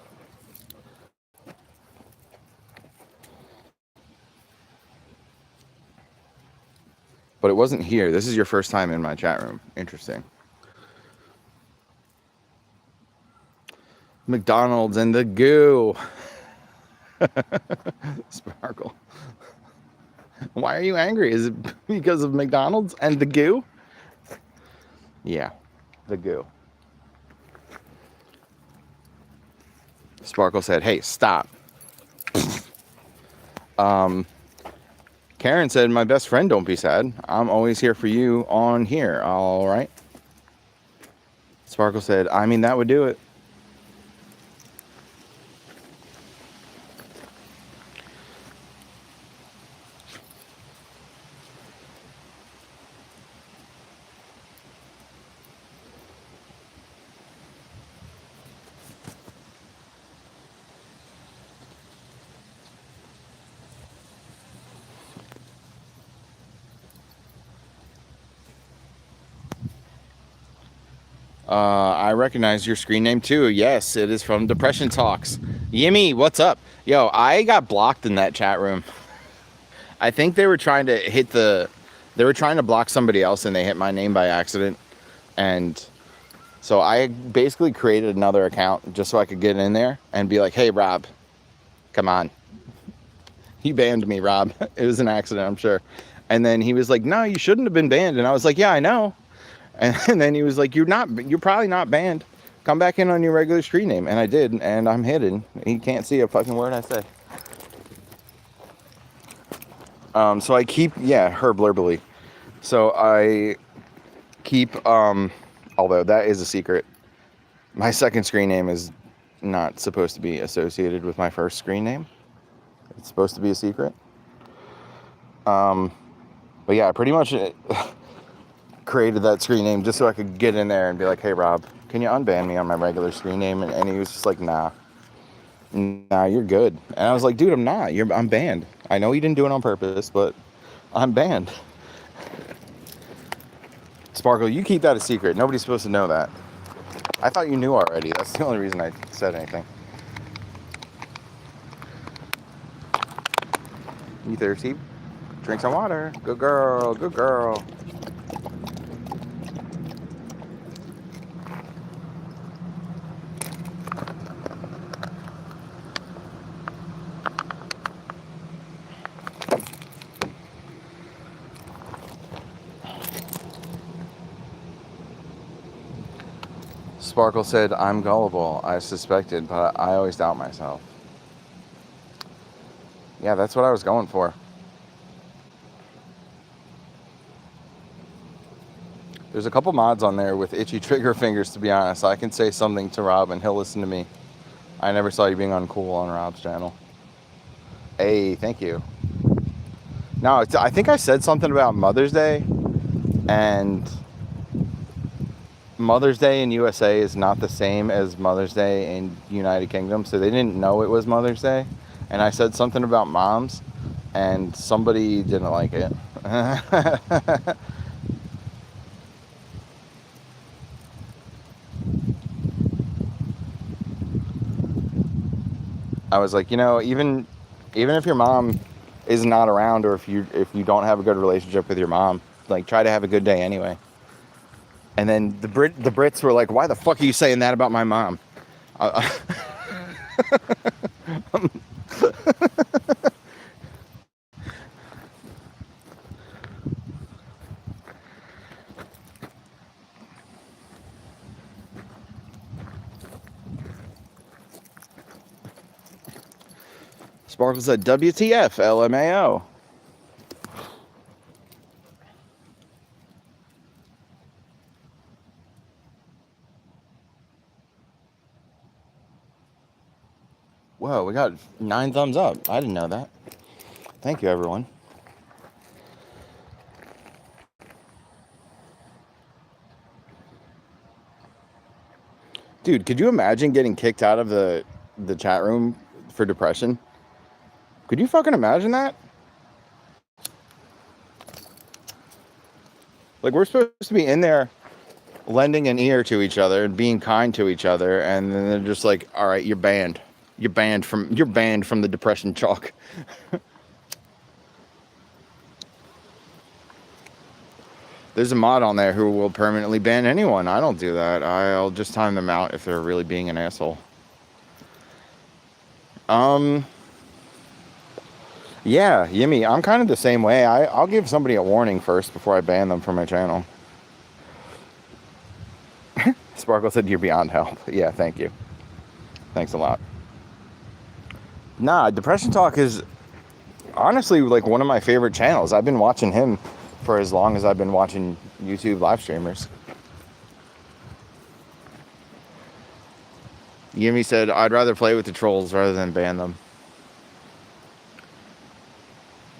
But it wasn't here. This is your first time in my chat room. Interesting. McDonald's and the goo. Sparkle. Why are you angry? Is it because of McDonald's and the goo? Yeah, the goo. Sparkle said, hey, stop. Karen said, my best friend, don't be sad. I'm always here for you on here. All right. Sparkle said, I mean, that would do it. I recognize your screen name too. Yes, it is from Depression Talks. Yimmy, what's up? Yo, I got blocked in that chat room. I think they were trying to block somebody else and they hit my name by accident. And So I basically created another account just so I could get in there and be like, hey, Rob, come on. He banned me, Rob. It was an accident, I'm sure. And then he was like, no, you shouldn't have been banned. And I was like, yeah, I know. And then he was like, you're probably not banned. Come back in on your regular screen name. And I did, and I'm hidden. He can't see a fucking word I say. So I keep, her blurbly. So I keep, although that is a secret, my second screen name is not supposed to be associated with my first screen name. It's supposed to be a secret. But yeah, I pretty much created that screen name just so I could get in there and be like, hey, Rob, can you unban me on my regular screen name? And he was just like, nah, you're good. And I was like, dude, I'm not. I'm banned. I know you didn't do it on purpose, but I'm banned. Sparkle, you keep that a secret. Nobody's supposed to know that. I thought you knew already. That's the only reason I said anything. You thirsty? Drink some water. Good girl. Good girl. Sparkle said, I'm gullible. I suspected, but I always doubt myself. Yeah, that's what I was going for. There's a couple mods on there with itchy trigger fingers, to be honest. I can say something to Rob and he'll listen to me. I never saw you being uncool on Rob's channel. Hey, thank you. No, I think I said something about Mother's Day, and Mother's Day in USA is not the same as Mother's Day in United Kingdom, so they didn't know it was Mother's Day. And I said something about moms, and somebody didn't like it. I was like, even if your mom is not around, or if you don't have a good relationship with your mom, like, try to have a good day anyway. And then the Brits were like, why the fuck are you saying that about my mom? Sparkle said, WTF, LMAO. Whoa, we got 9 thumbs up. I didn't know that. Thank you, everyone. Dude, could you imagine getting kicked out of the chat room for depression? Could you fucking imagine that? Like, we're supposed to be in there lending an ear to each other and being kind to each other, and then they're just like, all right, you're banned. You're banned from the depression chalk. There's a mod on there who will permanently ban anyone. I don't do that. I'll just time them out if they're really being an asshole. Yeah, Yimmy, I'm kind of the same way. I'll give somebody a warning first before I ban them from my channel. Sparkle said you're beyond help. Yeah, thank you. Thanks a lot. Nah, Depression Talk is honestly like one of my favorite channels. I've been watching him for as long as I've been watching YouTube live streamers. Yimmy said, I'd rather play with the trolls rather than ban them.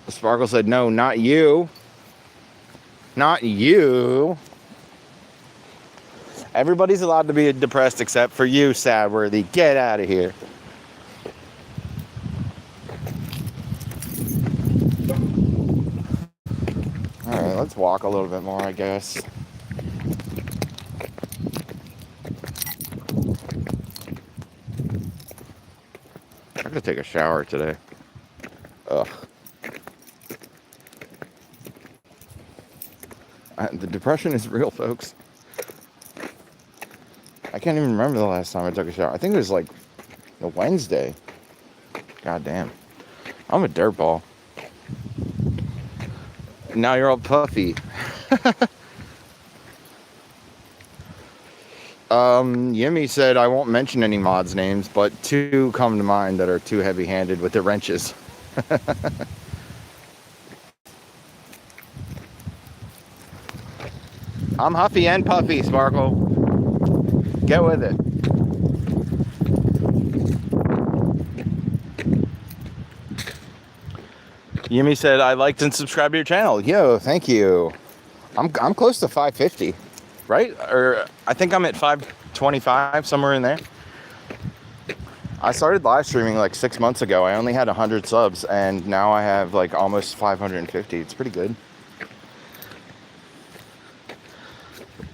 Sparkle said, no, not you. Not you. Everybody's allowed to be depressed except for you, Stabworthy. Get out of here. Alright, let's walk a little bit more, I guess. I gotta take a shower today. Ugh. The depression is real, folks. I can't even remember the last time I took a shower. I think it was like a Wednesday. God damn. I'm a dirtball. Now you're all puffy. Yimmy said I won't mention any mods names, but 2 come to mind that are too heavy-handed with the wrenches. I'm huffy and puffy, Sparkle. Get with it. Yimmy said I liked and subscribed to your channel. Yo, thank you. I'm close to 550, right? Or I think I'm at 525, somewhere in there. I started live streaming like 6 months ago. I only had 100 subs, and now I have like almost 550. It's pretty good.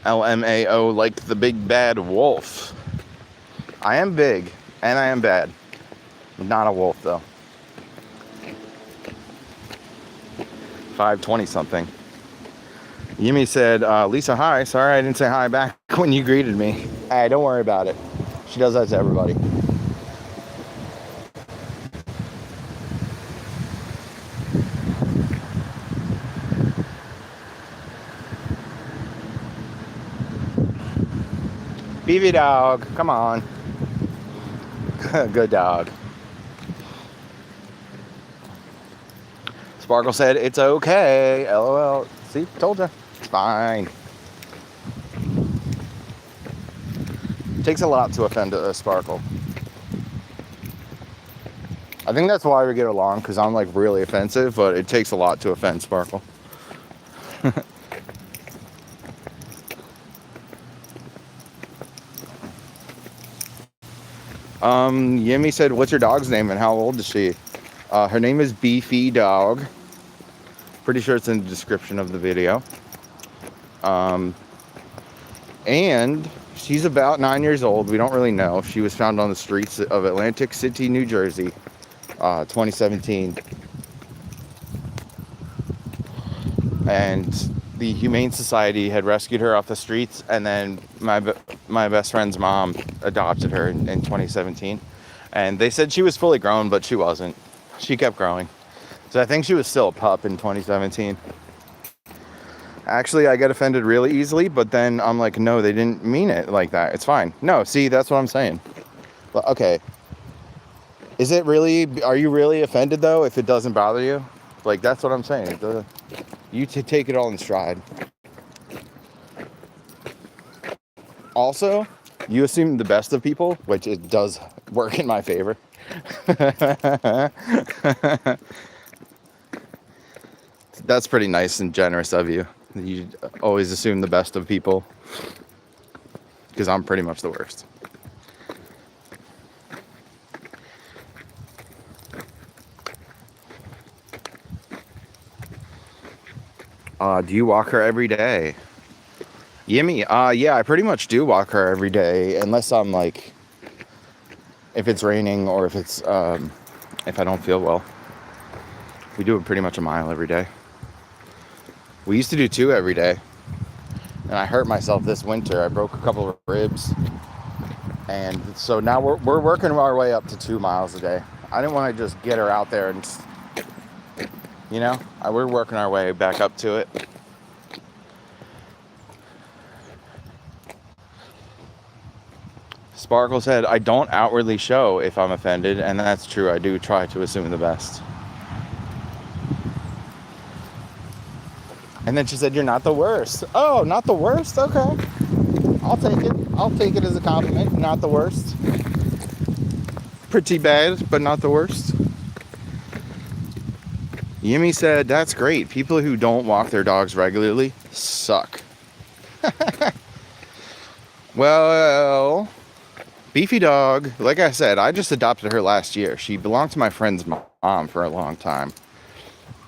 LMAO, like the big bad wolf. I am big, and I am bad. Not a wolf, though. 520 something. Yimmy said, Lisa, hi. Sorry I didn't say hi back when you greeted me. Hey, don't worry about it. She does that to everybody. Beefy dog, come on. Good dog. Sparkle said, it's okay. LOL. See, told you. It's fine. It takes a lot to offend a Sparkle. I think that's why we get along, because I'm like really offensive, but it takes a lot to offend Sparkle. Yimmy said, what's your dog's name and how old is she? Her name is Beefy Dog. Pretty sure it's in the description of the video. And she's about 9 years old. We don't really know. She was found on the streets of Atlantic City, New Jersey, 2017. And the Humane Society had rescued her off the streets, and then my best friend's mom adopted her in 2017. And they said she was fully grown, but she wasn't. She kept growing. So I think she was still a pup in 2017. Actually, I get offended really easily, but then I'm like, no, they didn't mean it like that. It's fine. No, see, that's what I'm saying. But, okay. Is it really, are you really offended though if it doesn't bother you? Like, that's what I'm saying. You take it all in stride. Also, you assume the best of people, which it does work in my favor. That's pretty nice and generous of you. You always assume the best of people, because I'm pretty much the worst. Do you walk her every day? Yimmy, yeah, I pretty much do walk her every day, unless I'm like, if it's raining or if it's, if I don't feel well. We do pretty much a mile every day. We used to do 2 every day, and I hurt myself this winter. I broke a couple of ribs, and so now we're working our way up to 2 miles a day. I didn't want to just get her out there and, you know, we're working our way back up to it. Sparkle said, I don't outwardly show if I'm offended, and that's true. I do try to assume the best. And then she said, you're not the worst. Oh, not the worst? Okay. I'll take it. I'll take it as a compliment. Not the worst. Pretty bad, but not the worst. Yimmy said, that's great. People who don't walk their dogs regularly suck. Well, Beefy Dog, like I said, I just adopted her last year. She belonged to my friend's mom for a long time.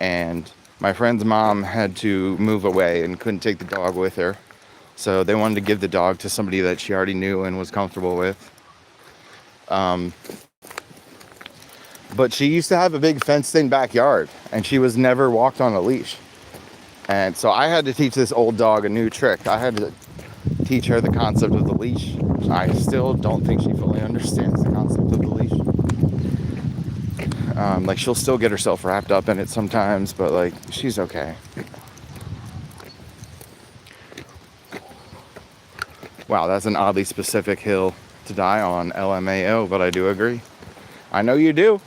And my friend's mom had to move away and couldn't take the dog with her. So they wanted to give the dog to somebody that she already knew and was comfortable with. But she used to have a big fenced-in backyard, and she was never walked on a leash. And so I had to teach this old dog a new trick. I had to teach her the concept of the leash. I still don't think she fully understands the concept of the leash. Like, she'll still get herself wrapped up in it sometimes, but like, she's okay. Wow, that's an oddly specific hill to die on, LMAO, but I do agree. I know you do.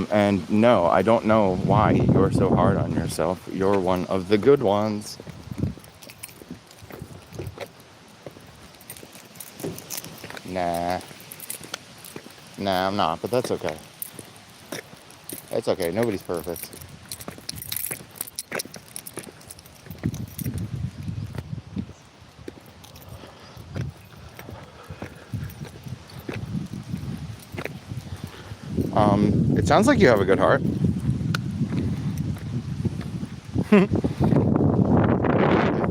And no, I don't know why you're so hard on yourself. You're one of the good ones. Nah. Nah, I'm not, but that's okay. It's okay. Nobody's perfect. It sounds like you have a good heart.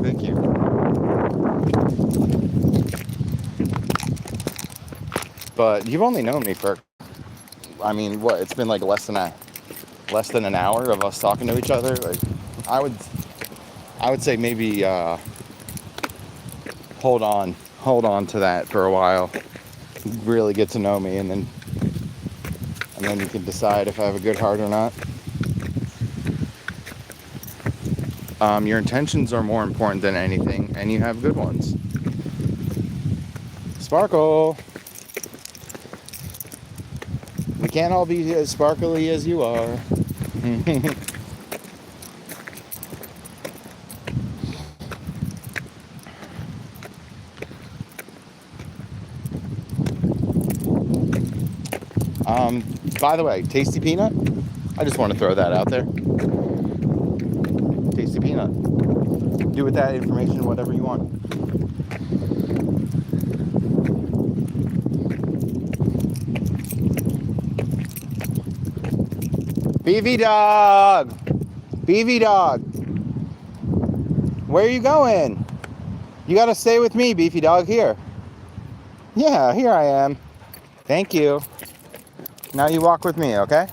Thank you. But you've only known me for, I mean, what? It's been like less than an hour of us talking to each other. Like, I would say maybe hold on to that for a while. Really get to know me, and then you can decide if I have a good heart or not. Your intentions are more important than anything, and you have good ones. Sparkle! We can't all be as sparkly as you are. By the way, Tasty Peanut, I just want to throw that out there. Tasty Peanut. Do with that information whatever you want. Beefy dog! Beefy dog! Where are you going? You gotta stay with me, Beefy dog. Here. Yeah, here I am. Thank you. Now you walk with me, okay?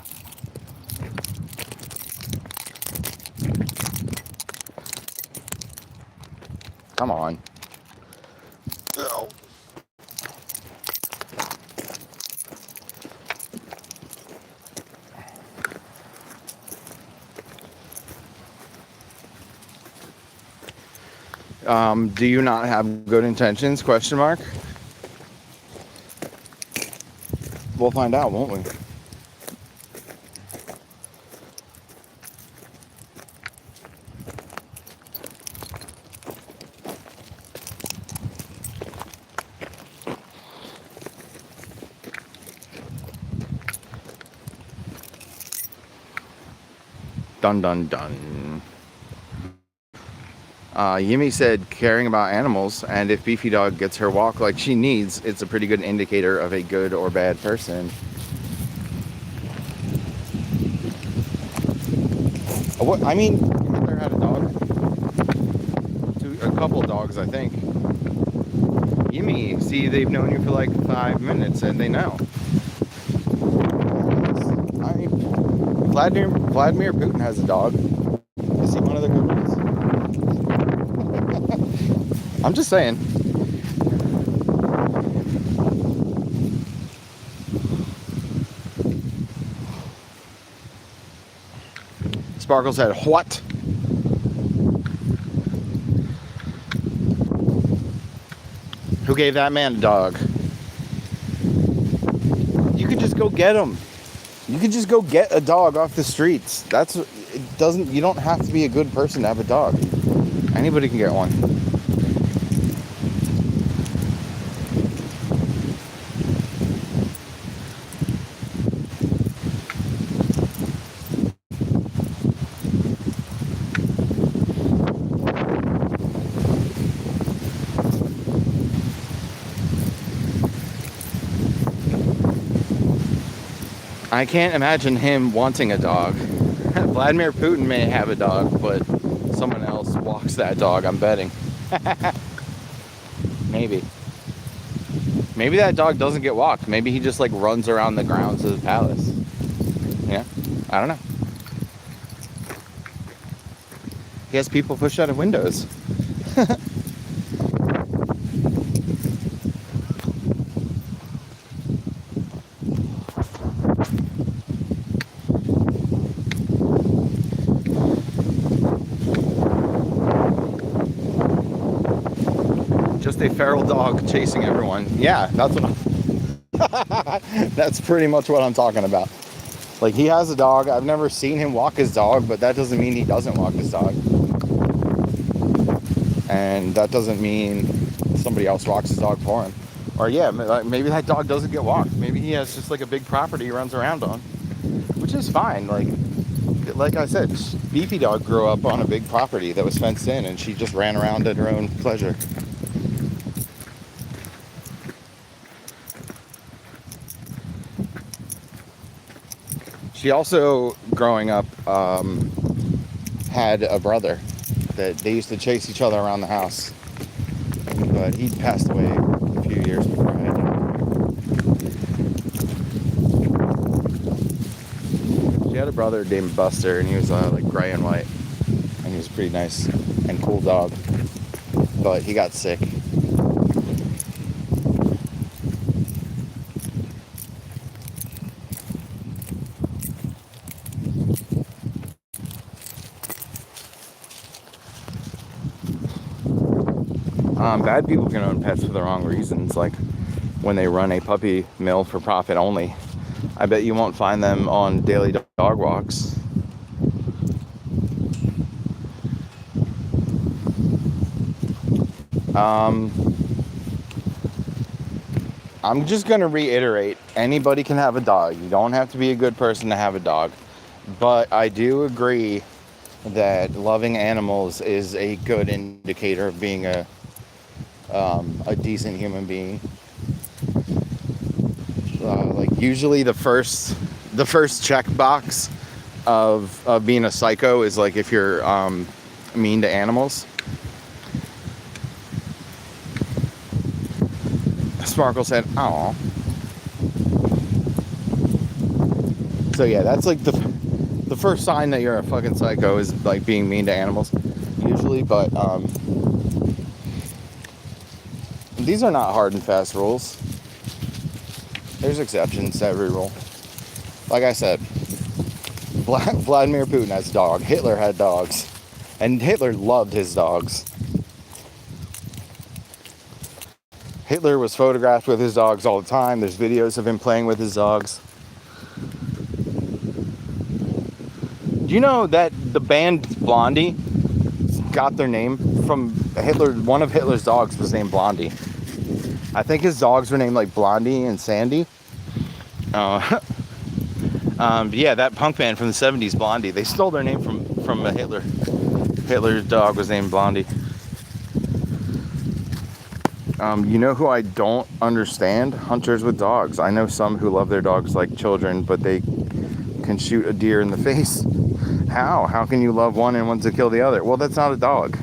Come on. Do you not have good intentions? Question mark. We'll find out, won't we? Dun dun dun. Yimi said caring about animals, and if Beefy Dog gets her walk like she needs, it's a pretty good indicator of a good or bad person. What I mean, your mother had a dog? A couple dogs, I think. Yimi, see, they've known you for like 5 minutes, and they know. I mean, Vladimir Putin has a dog. Is he one of the good ones? I'm just saying. Sparkle said, what? Who gave that man a dog? You could just go get him. You could just go get a dog off the streets. You don't have to be a good person to have a dog. Anybody can get one. I can't imagine him wanting a dog. Vladimir Putin may have a dog, but someone else walks that dog, I'm betting. Maybe. Maybe that dog doesn't get walked. Maybe he just like runs around the grounds of the palace. Yeah, I don't know. He has people push out of windows. Just a feral dog chasing everyone. Yeah, that's what that's pretty much what I'm talking about. Like, he has a dog. I've never seen him walk his dog, but that doesn't mean he doesn't walk his dog. And that doesn't mean somebody else walks his dog for him. Or yeah, maybe that dog doesn't get walked. Maybe he has just like a big property he runs around on, which is fine. Like I said, Beefy dog grew up on a big property that was fenced in, and she just ran around at her own pleasure. She also, growing up, had a brother that they used to chase each other around the house, but he passed away a few years before I had him. She had a brother named Buster, and he was like gray and white, and he was a pretty nice and cool dog, but he got sick. Bad people can own pets for the wrong reasons, like when they run a puppy mill for profit only. I bet you won't find them on daily dog walks. I'm just going to reiterate, anybody can have a dog. You don't have to be a good person to have a dog. But I do agree that loving animals is a good indicator of being a decent human being. Like, usually the first checkbox of being a psycho is like if you're mean to animals. Sparkle said, "Aw." So yeah, that's like the first sign that you're a fucking psycho is like being mean to animals, usually. But these are not hard and fast rules. There's exceptions to every rule. Like I said, Vladimir Putin has a dog. Hitler had dogs, and Hitler loved his dogs. Hitler was photographed with his dogs all the time. There's videos of him playing with his dogs. Do you know that the band Blondie got their name from Hitler? One of Hitler's dogs was named Blondie. I think his dogs were named like Blondie and Sandy. Yeah, that punk band from the 70s, Blondie, they stole their name from a Hitler. Hitler's dog was named Blondie. You know who I don't understand? Hunters with dogs. I know some who love their dogs like children, but they can shoot a deer in the face. How? How can you love one and want to kill the other? Well, that's not a dog.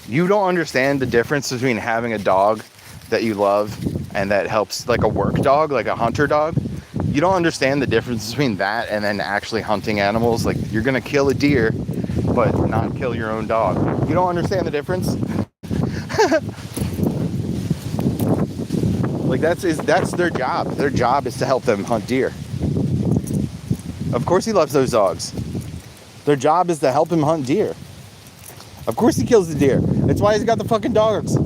You don't understand the difference between having a dog that you love and that helps, like a work dog, like a hunter dog. You don't understand the difference between that and then actually hunting animals. Like, you're gonna kill a deer, but not kill your own dog. You don't understand the difference? Like, that's their job. Their job is to help them hunt deer. Of course he loves those dogs. Their job is to help him hunt deer. Of course he kills the deer. That's why he's got the fucking dogs.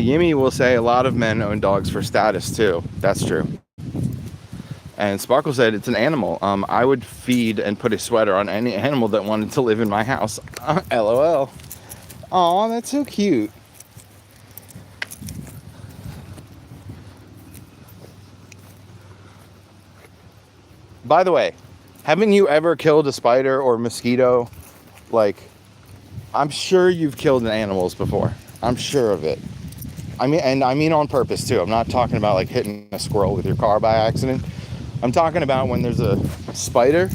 Yimmy will say a lot of men own dogs for status too. That's true. And Sparkle said it's an animal. I would feed and put a sweater on any animal that wanted to live in my house. LOL. Aw, that's so cute. By the way, haven't you ever killed a spider or mosquito? Like, I'm sure you've killed animals before. I'm sure of it. I mean on purpose too. I'm not talking about like hitting a squirrel with your car by accident. I'm talking about when there's a spider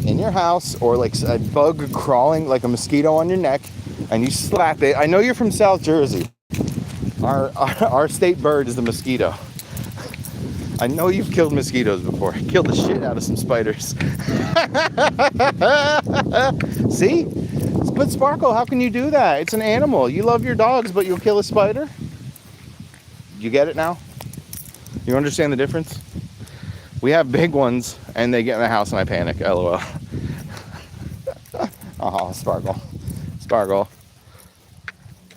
in your house or like a bug crawling, like a mosquito on your neck, and you slap it. I know you're from South Jersey. Our state bird is the mosquito. I know you've killed mosquitoes before. Killed the shit out of some spiders. See? But Sparkle, how can you do that? It's an animal. You love your dogs, but you'll kill a spider? You get it now? You understand the difference? We have big ones, and they get in the house, and I panic. LOL. Oh, Sparkle. Sparkle.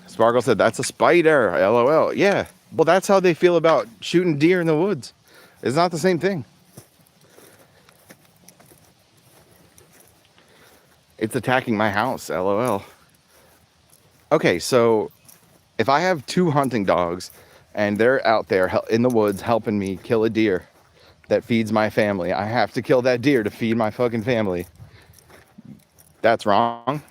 Sparkle said, that's a spider. LOL. Yeah. Well, that's how they feel about shooting deer in the woods. It's not the same thing. It's attacking my house. LOL. Okay, so if I have 2 hunting dogs and they're out there in the woods helping me kill a deer that feeds my family, I have to kill that deer to feed my fucking family. That's wrong.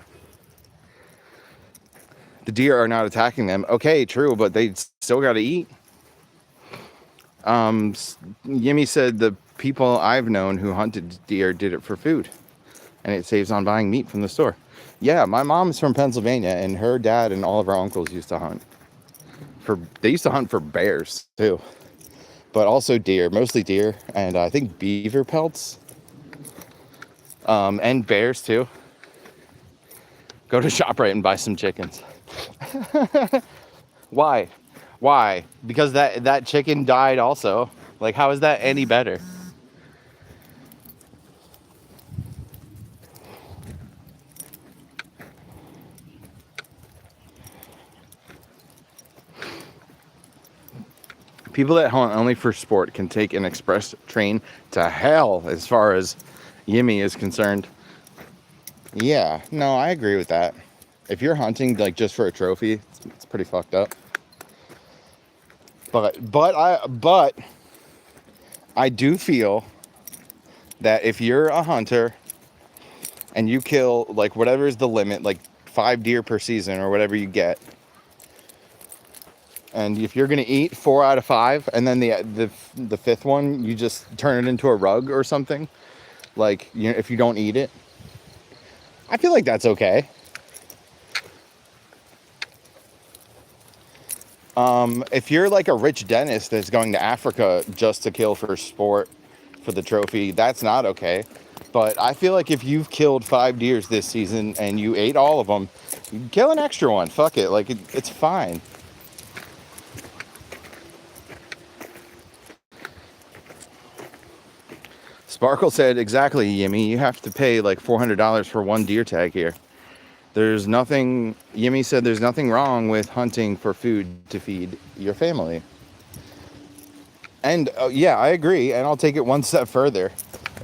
The deer are not attacking them. Okay, true, but they still got to eat. Yimmy said the people I've known who hunted deer did it for food, and it saves on buying meat from the store. Yeah, my mom's from Pennsylvania, and her dad and all of our uncles used to hunt. They used to hunt for bears too, but also deer, mostly deer, and I think beaver pelts, and bears too. Go to ShopRite and buy some chickens. Why? Why? Because that chicken died also. Like, how is that any better? People that hunt only for sport can take an express train to hell, as far as Yimmy is concerned. Yeah, no, I agree with that. If you're hunting like just for a trophy, it's pretty fucked up. But I do feel that if you're a hunter and you kill like whatever is the limit, like 5 deer per season or whatever you get, and if you're gonna eat 4 out of 5, and then the 5th one you just turn it into a rug or something, like, you know, if you don't eat it, I feel like that's okay. If you're like a rich dentist that's going to Africa just to kill for sport, for the trophy, that's not okay. But I feel like if you've killed 5 deers this season and you ate all of them, you can kill an extra one. Fuck it. Like, it's fine. Sparkle said, exactly, Yimmy. You have to pay like $400 for 1 deer tag here. There's nothing, Yimmy said, there's nothing wrong with hunting for food to feed your family. And yeah, I agree. And I'll take it one step further.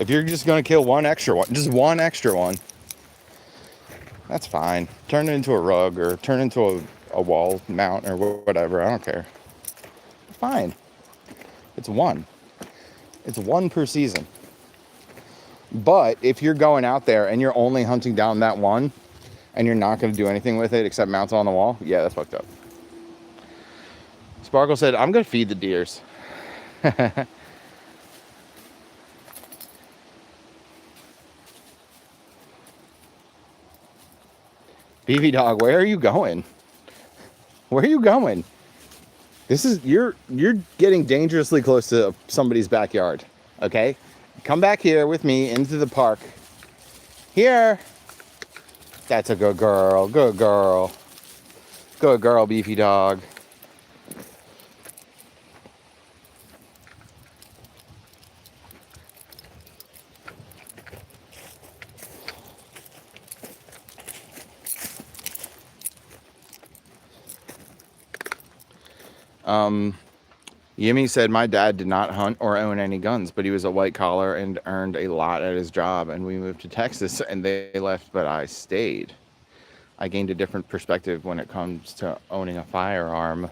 If you're just going to kill one extra one, just one extra one, that's fine. Turn it into a rug or turn it into a wall mount or whatever. I don't care. Fine. It's one. It's 1 per season. But if you're going out there and you're only hunting down that one, and you're not going to do anything with it except mount it on the wall, yeah, that's fucked up. Sparkle said, I'm going to feed the deers. Beefy dog, where are you going? Where are you going? You're getting dangerously close to somebody's backyard, okay? Come back here with me into the park. Here. That's a good girl. Good girl. Good girl, Beefy dog. Yimmy said, my dad did not hunt or own any guns, but he was a white collar and earned a lot at his job. And we moved to Texas and they left, but I stayed. I gained a different perspective when it comes to owning a firearm.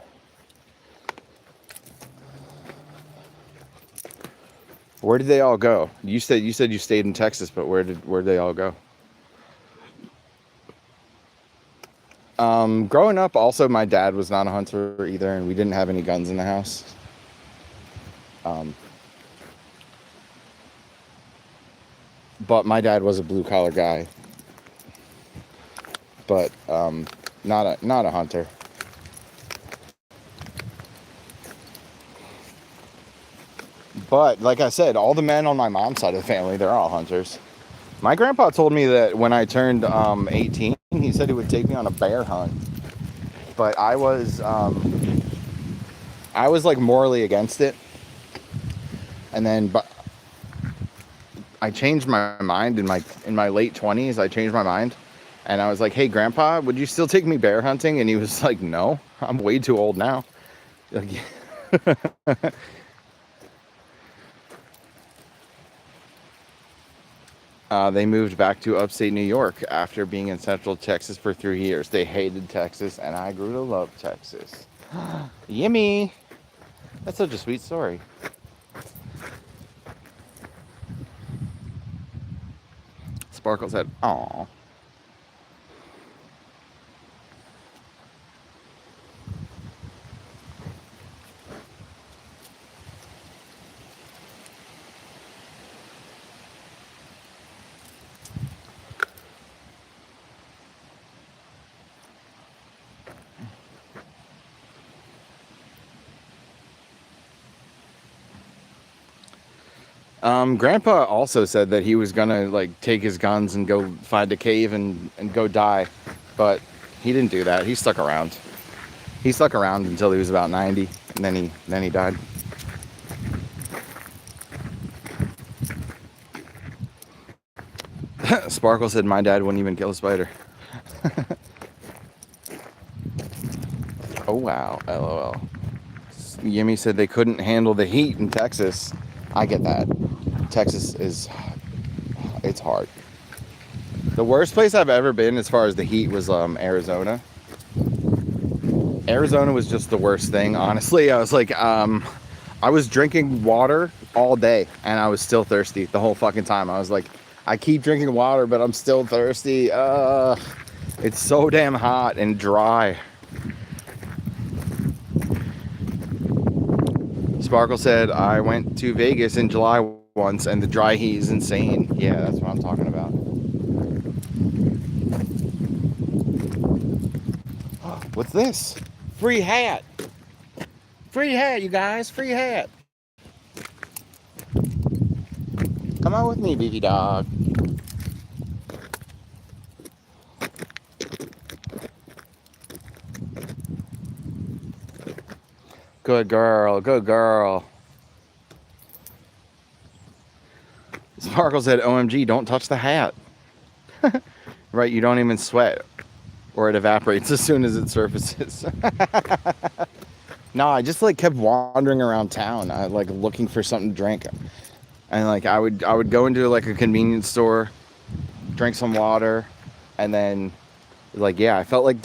Where did they all go? You said you stayed in Texas, but where did they all go? Growing up, also, my dad was not a hunter either, and we didn't have any guns in the house. But my dad was a blue collar guy. But Not a hunter. But like I said, all the men on my mom's side of the family, they're all hunters. My grandpa told me that when I turned 18, he said he would take me on a bear hunt. But I was like morally against it. And then but I changed my mind in my late 20s. I changed my mind. And I was like, "Hey grandpa, would you still take me bear hunting?" And he was like, "No, I'm way too old now." Like, they moved back to upstate New York after being in Central Texas for 3 years. They hated Texas, and I grew to love Texas. Yummy. That's such a sweet story. Sparkle said, "Aw." Grandpa also said that he was gonna like take his guns and go find a cave and go die, but he didn't do that. He stuck around. He stuck around until he was about 90, and then he died. Sparkle said my dad wouldn't even kill a spider. Oh wow, LOL. Yimmy said they couldn't handle the heat in Texas. I get that. Texas it's hard. The worst place I've ever been as far as the heat was Arizona. Arizona was just the worst thing, honestly. I was like, I was drinking water all day and I was still thirsty the whole fucking time. I was like, I keep drinking water, but I'm still thirsty. It's so damn hot and dry. Sparkle said, I went to Vegas in July once and the dry heat is insane. Yeah, that's what I'm talking about. What's this? Free hat. Free hat, you guys. Free hat. Come on with me, beefy dog. Good girl. Good girl. Sparkle said, OMG, don't touch the hat. Right, you don't even sweat. Or it evaporates as soon as it surfaces. No, I just like kept wandering around town, like looking for something to drink. And like I would go into like a convenience store, drink some water, and then like yeah, I felt like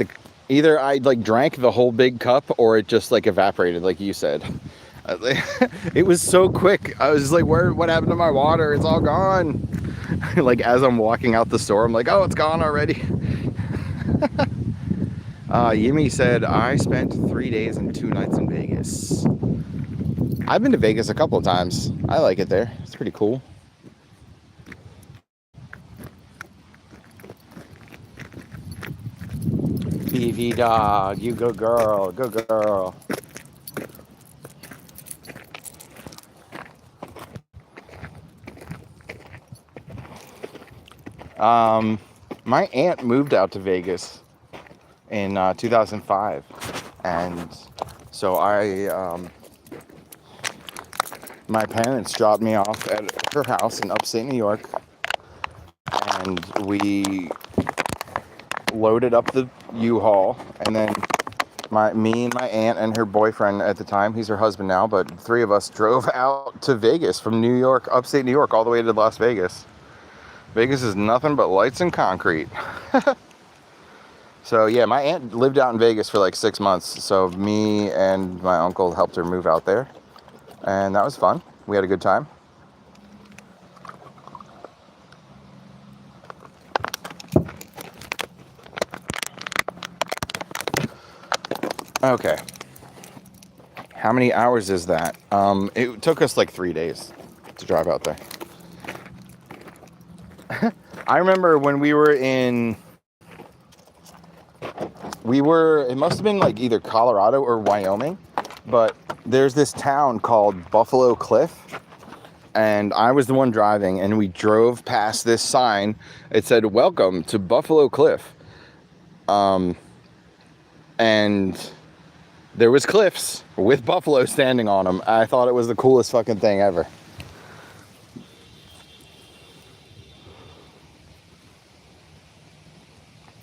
either I like drank the whole big cup or it just like evaporated, like you said. It was so quick. I was just like, what happened to my water? It's all gone. Like as I'm walking out the store, I'm like, oh, it's gone already. Yimmy said, I spent 3 days and 2 nights in Vegas. I've been to Vegas a couple of times. I like it there. It's pretty cool. Beefy dog, you go girl, go girl. My aunt moved out to Vegas in 2005, and so my parents dropped me off at her house in upstate New York, and we loaded up the U-Haul, and then me and my aunt and her boyfriend at the time, he's her husband now, but 3 of us drove out to Vegas from New York, upstate New York, all the way to Las Vegas. Vegas is nothing but lights and concrete. So yeah, my aunt lived out in Vegas for like 6 months. So me and my uncle helped her move out there. And that was fun. We had a good time. Okay. How many hours is that? It took us like 3 days to drive out there. I remember when we were in it must have been like either Colorado or Wyoming, but there's this town called Buffalo Cliff, and I was the one driving, and we drove past this sign. It said, "Welcome to Buffalo Cliff." And there was cliffs with buffalo standing on them. I thought it was the coolest fucking thing ever.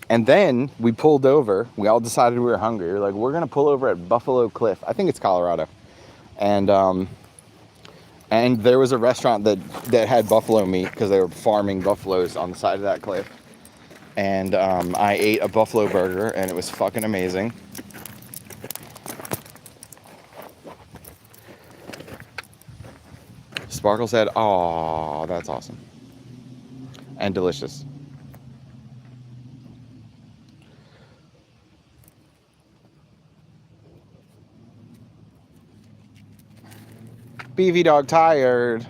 And then we pulled over. We all decided we were hungry. We were like, we're going to pull over at Buffalo Cliff. I think it's Colorado. And there was a restaurant that had buffalo meat because they were farming buffaloes on the side of that cliff. And I ate a buffalo burger, and it was fucking amazing. Sparkle said, "Aw, that's awesome. And delicious." Beefy dog tired.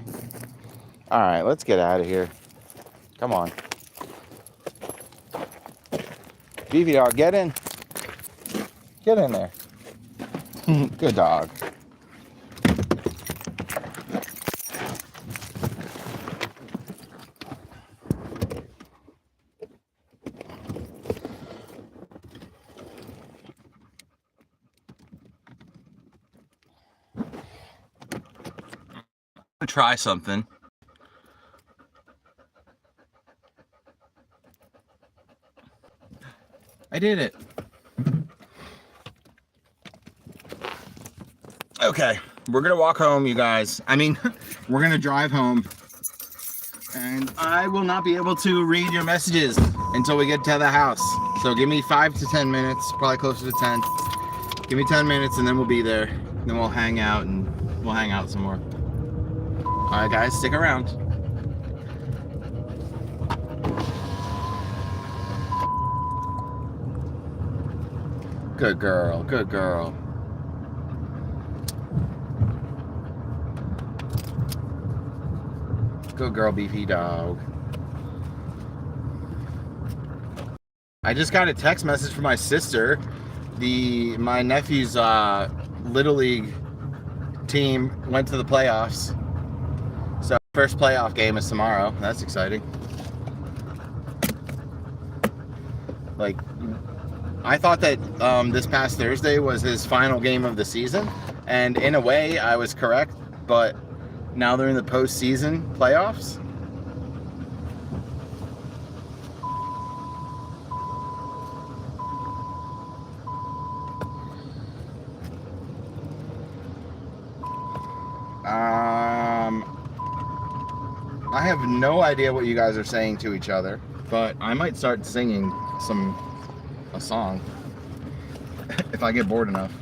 All right, let's get out of here. Come on. Beefy dog, get in. Get in there. Good dog. Try something. I did it. Okay, we're gonna walk home, you guys. I mean, we're gonna drive home, and I will not be able to read your messages until we get to the house. So give me 5 to 10 minutes, probably closer to 10. Give me 10 minutes, and then we'll be there. Then we'll hang out, and we'll hang out some more. All right, guys, stick around. Good girl, good girl. Good girl, Beefy dog. I just got a text message from my sister. My nephew's Little League team went to the playoffs. So first playoff game is tomorrow. That's exciting. Like, I thought that this past Thursday was his final game of the season, and in a way I was correct, but now they're in the postseason playoffs. I have no idea what you guys are saying to each other, but I might start singing a song if I get bored enough.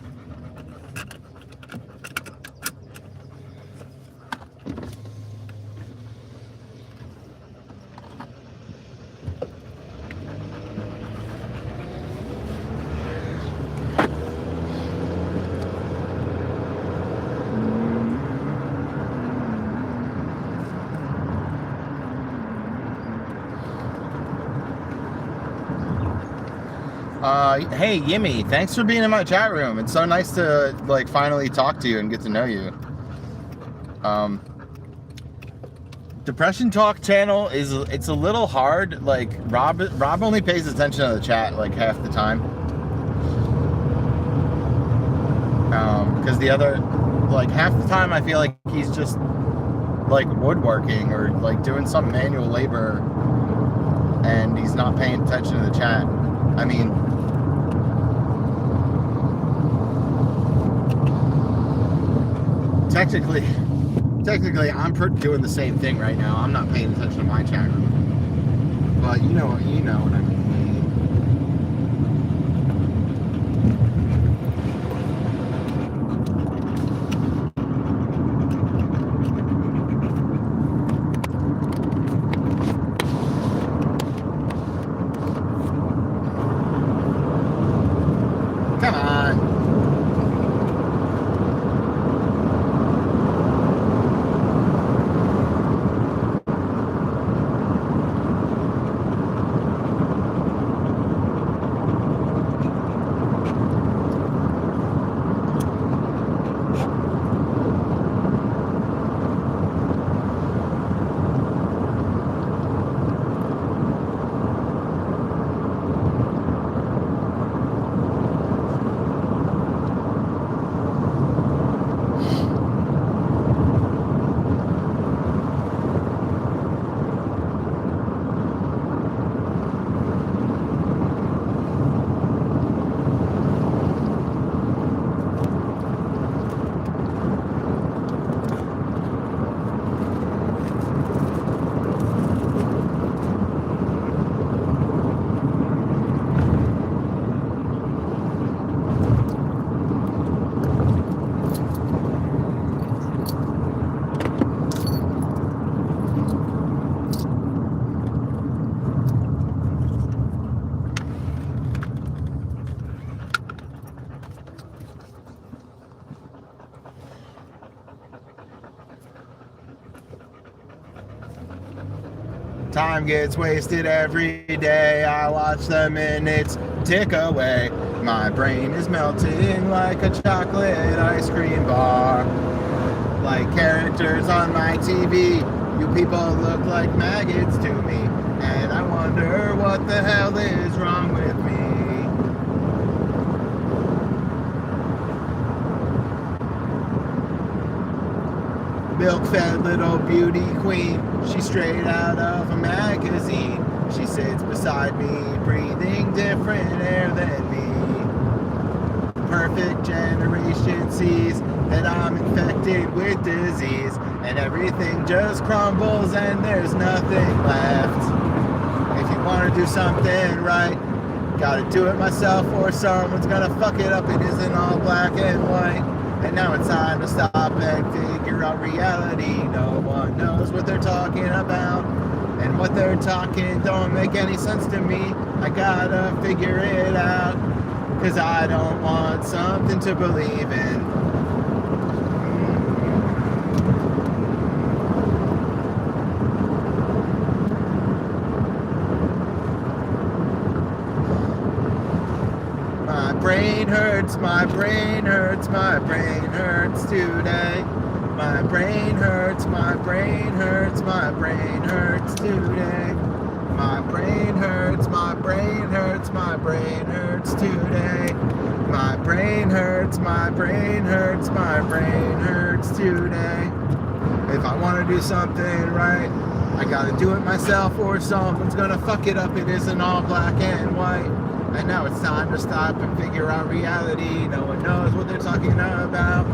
Hey Yimmy, thanks for being in my chat room. It's so nice to like finally talk to you and get to know you. Depression Talk channel it's a little hard. Like Rob only pays attention to the chat like half the time. Because the other like half the time I feel like he's just like woodworking or like doing some manual labor and he's not paying attention to the chat. I mean, technically I'm doing the same thing right now. I'm not paying attention to my chat room, but you know what I mean. Come on. Time gets wasted every day. I watch the minutes tick away. My brain is melting like a chocolate ice cream bar. Like characters on my TV, you people look like maggots to me. And I wonder what the hell is wrong with me. Milk-fed little beauty queen, she's straight out of a magazine. She sits beside me, breathing different air than me. Perfect generation sees that I'm infected with disease, and everything just crumbles and there's nothing left. If you want to do something right, gotta do it myself or someone's gonna fuck it up. It isn't all black and white. And now it's time to stop and figure out reality. No one knows what they're talking about, and what they're talking don't make any sense to me. I gotta figure it out, 'cause I don't want something to believe in. My brain hurts, my brain hurts, my brain hurts today. My brain hurts, my brain hurts, my brain hurts today. My brain hurts, my brain hurts, my brain hurts today. My brain hurts, my brain hurts, my brain hurts today. If I want to do something right, I gotta do it myself or someone's gonna fuck it up. It isn't all black and white. And now it's time to stop and figure out reality. No one knows what they're talking about,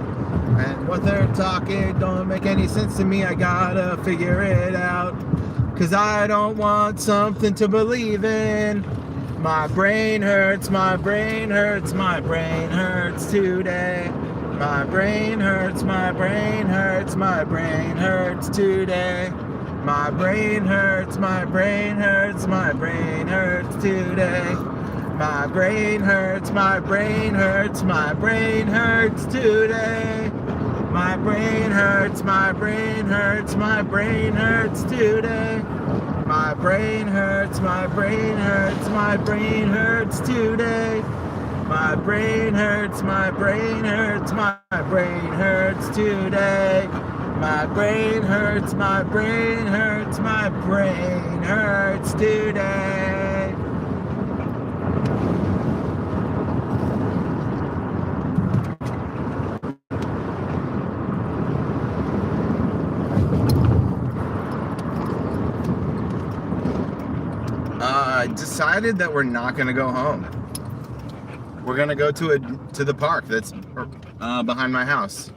and what they're talking don't make any sense to me. I gotta figure it out, 'cause I don't want something to believe in. My brain hurts, my brain hurts, my brain hurts today. My brain hurts, my brain hurts, my brain hurts today. My brain hurts, my brain hurts, my brain hurts today. My brain hurts, my brain hurts, my brain hurts today. My brain hurts, my brain hurts, my brain hurts today. My brain hurts, my brain hurts, my brain hurts today. My brain hurts, my brain hurts, my brain hurts today. My brain hurts, my brain hurts, my brain hurts today. Decided that we're not going to go home. We're going to go to the park that's behind my house.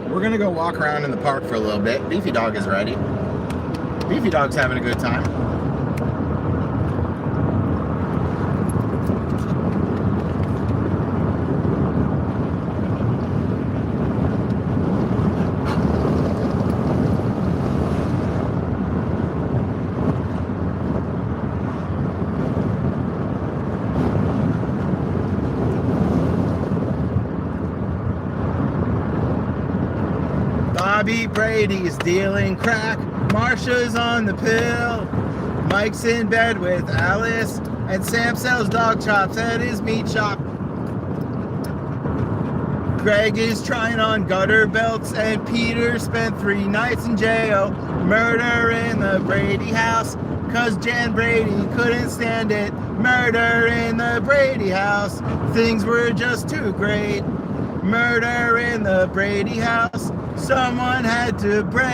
We're going to go walk around in the park for a little bit. Beefy Dog is ready. Beefy Dog's having a good time. Bobby Brady's dealing crack, Marsha's on the pill, Mike's in bed with Alice, and Sam sells dog chops at his meat shop. Greg is trying on gutter belts, and Peter spent 3 nights in jail. Murder in the Brady house, 'cause Jan Brady couldn't stand it. Murder in the Brady house, things were just too great. Murder in the Brady house, someone had to break.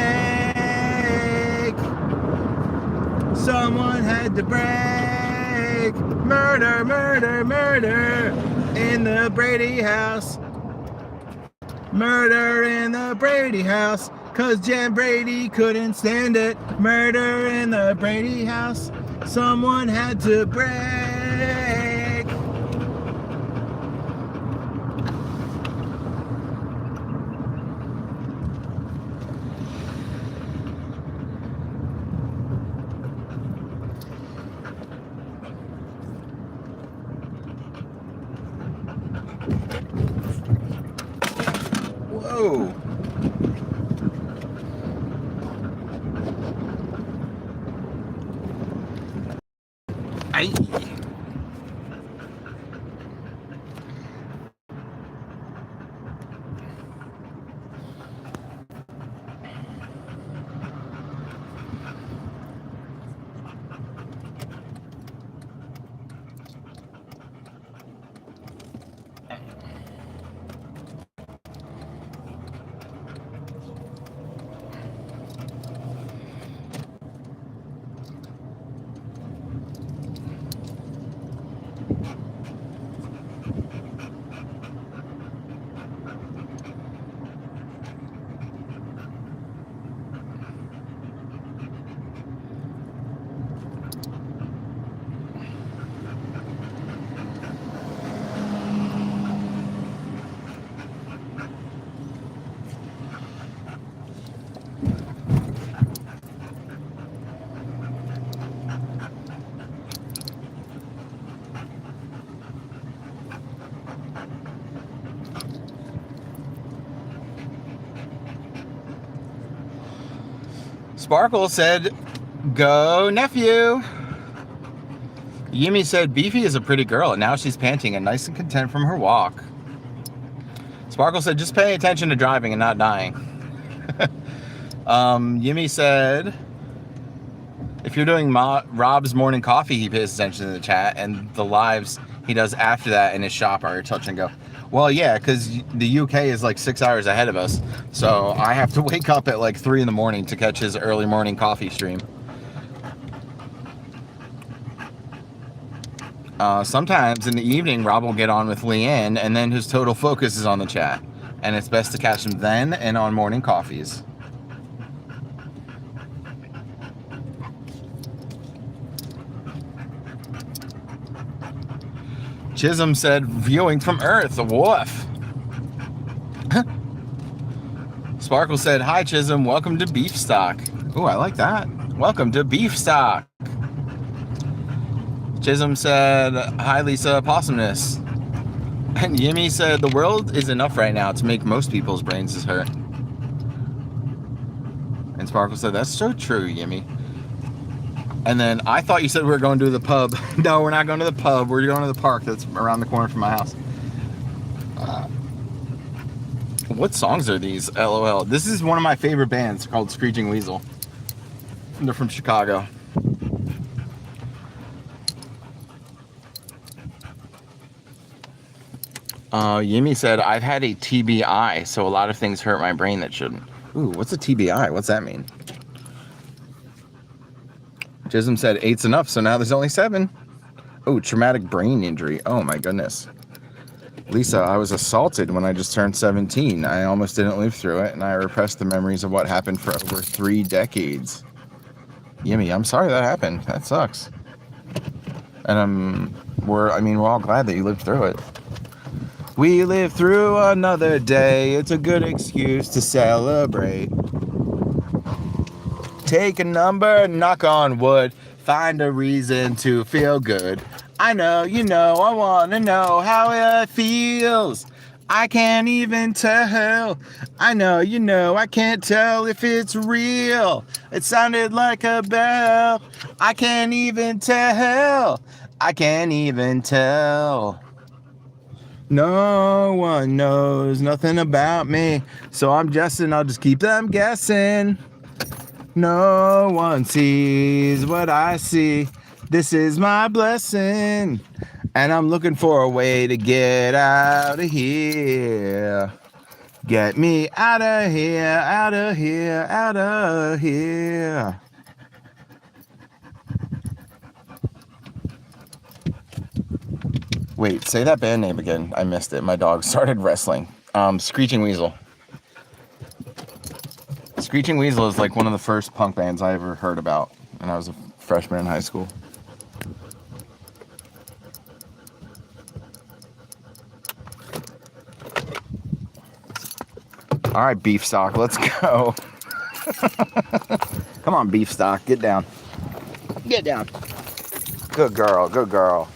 Someone had to break. Murder, murder, murder in the Brady house. Murder in the Brady house, 'cause Jan Brady couldn't stand it. Murder in the Brady house, someone had to break. Whoa! Aye. Sparkle said, "Go, nephew." Yimi said, "Beefy is a pretty girl, and now she's panting and nice and content from her walk." Sparkle said, "Just pay attention to driving and not dying." Yimi said, "If you're doing Rob's morning coffee, he pays attention to the chat, and the lives he does after that in his shop are touch and go." Well, yeah, because the UK is like 6 hours ahead of us, so I have to wake up at like 3 in the morning to catch his early morning coffee stream. Sometimes in the evening, Rob will get on with Leanne, and then his total focus is on the chat, and it's best to catch him then and on morning coffees. Chisholm said, "Viewing from Earth, a woof." Sparkle said, "Hi Chisholm, welcome to Beef Stock." Ooh, I like that. Welcome to Beef Stock. Chisholm said, "Hi Lisa, Possumness." And Yimmy said, "The world is enough right now to make most people's brains hurt." And Sparkle said, "That's so true, Yimmy." And then I thought you said we were going to the pub. No, we're not going to the pub. We're going to the park that's around the corner from my house. What songs are these? LOL. This is one of my favorite bands called Screeching Weasel. They're from Chicago. Yimmy said, "I've had a TBI, so a lot of things hurt my brain that shouldn't." Ooh, what's a TBI? What's that mean? Chisholm said 8's enough, so now there's only 7. Oh, traumatic brain injury. Oh my goodness. Lisa, I was assaulted when I just turned 17. I almost didn't live through it, and I repressed the memories of what happened for over 3 decades. Yimmy, I'm sorry that happened. That sucks. And we're all glad that you lived through it. We live through another day. It's a good excuse to celebrate. Take a number, knock on wood, find a reason to feel good. I know, you know, I want to know how it feels. I can't even tell. I know, you know, I can't tell if it's real. It sounded like a bell. I can't even tell. I can't even tell. No one knows nothing about me, so I'm guessing I'll just keep them guessing. No one sees what I see. This is my blessing, and I'm looking for a way to get out of here. Get me out of here, out of here, out of here. Wait, say that band name again. I missed it. My dog started wrestling. Screeching Weasel. Screeching Weasel is like one of the first punk bands I ever heard about when I was a freshman in high school. All right, Beef Stock, let's go. Come on, Beef Stock, get down. Get down. Good girl, good girl.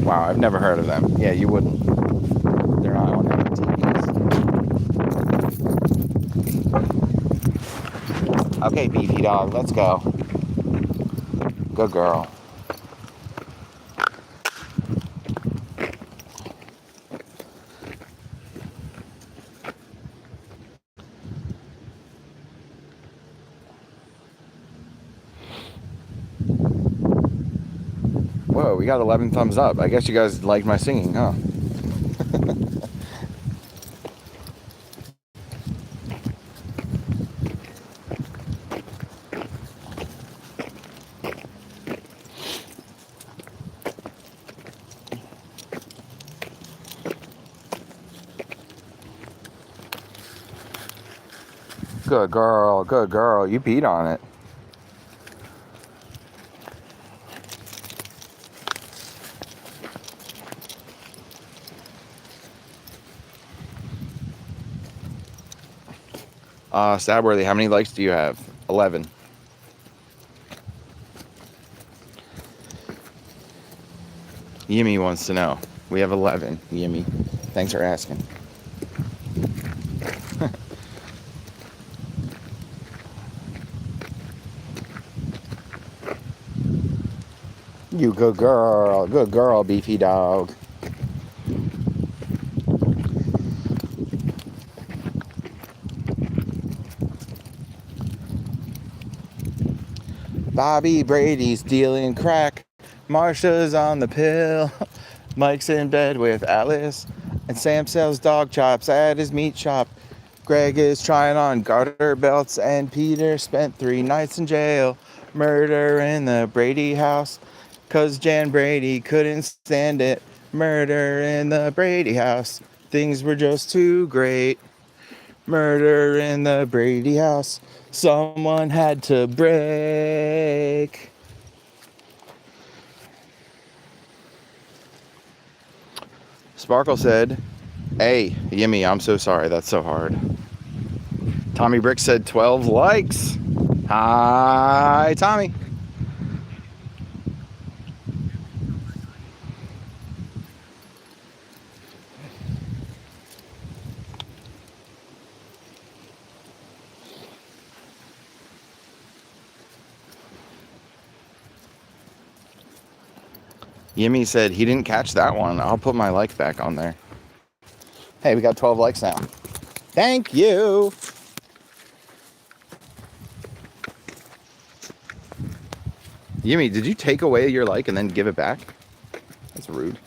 Wow, I've never heard of them. Yeah, you wouldn't. TVs. Okay, beefy dog, let's go. Good girl. Whoa, we got 11 thumbs up. I guess you guys liked my singing, huh? Good girl, good girl. You peed on it. Stabworthy, how many likes do you have? 11. Yimmy wants to know. We have 11, Yimmy. Thanks for asking. You good girl, beefy dog. Bobby Brady's dealing crack. Marsha's on the pill. Mike's in bed with Alice. And Sam sells dog chops at his meat shop. Greg is trying on garter belts. And Peter spent 3 nights in jail. Murder in the Brady house. 'Cause Jan Brady couldn't stand it. Murder in the Brady house. Things were just too great. Murder in the Brady house. Someone had to break. Sparkle said, "Hey, Yimmy, I'm so sorry. That's so hard." Tommy Brick said 12 likes. Hi, Tommy. Yimmy said he didn't catch that one. I'll put my like back on there. Hey, we got 12 likes now. Thank you. Yimmy, did you take away your like and then give it back? That's rude.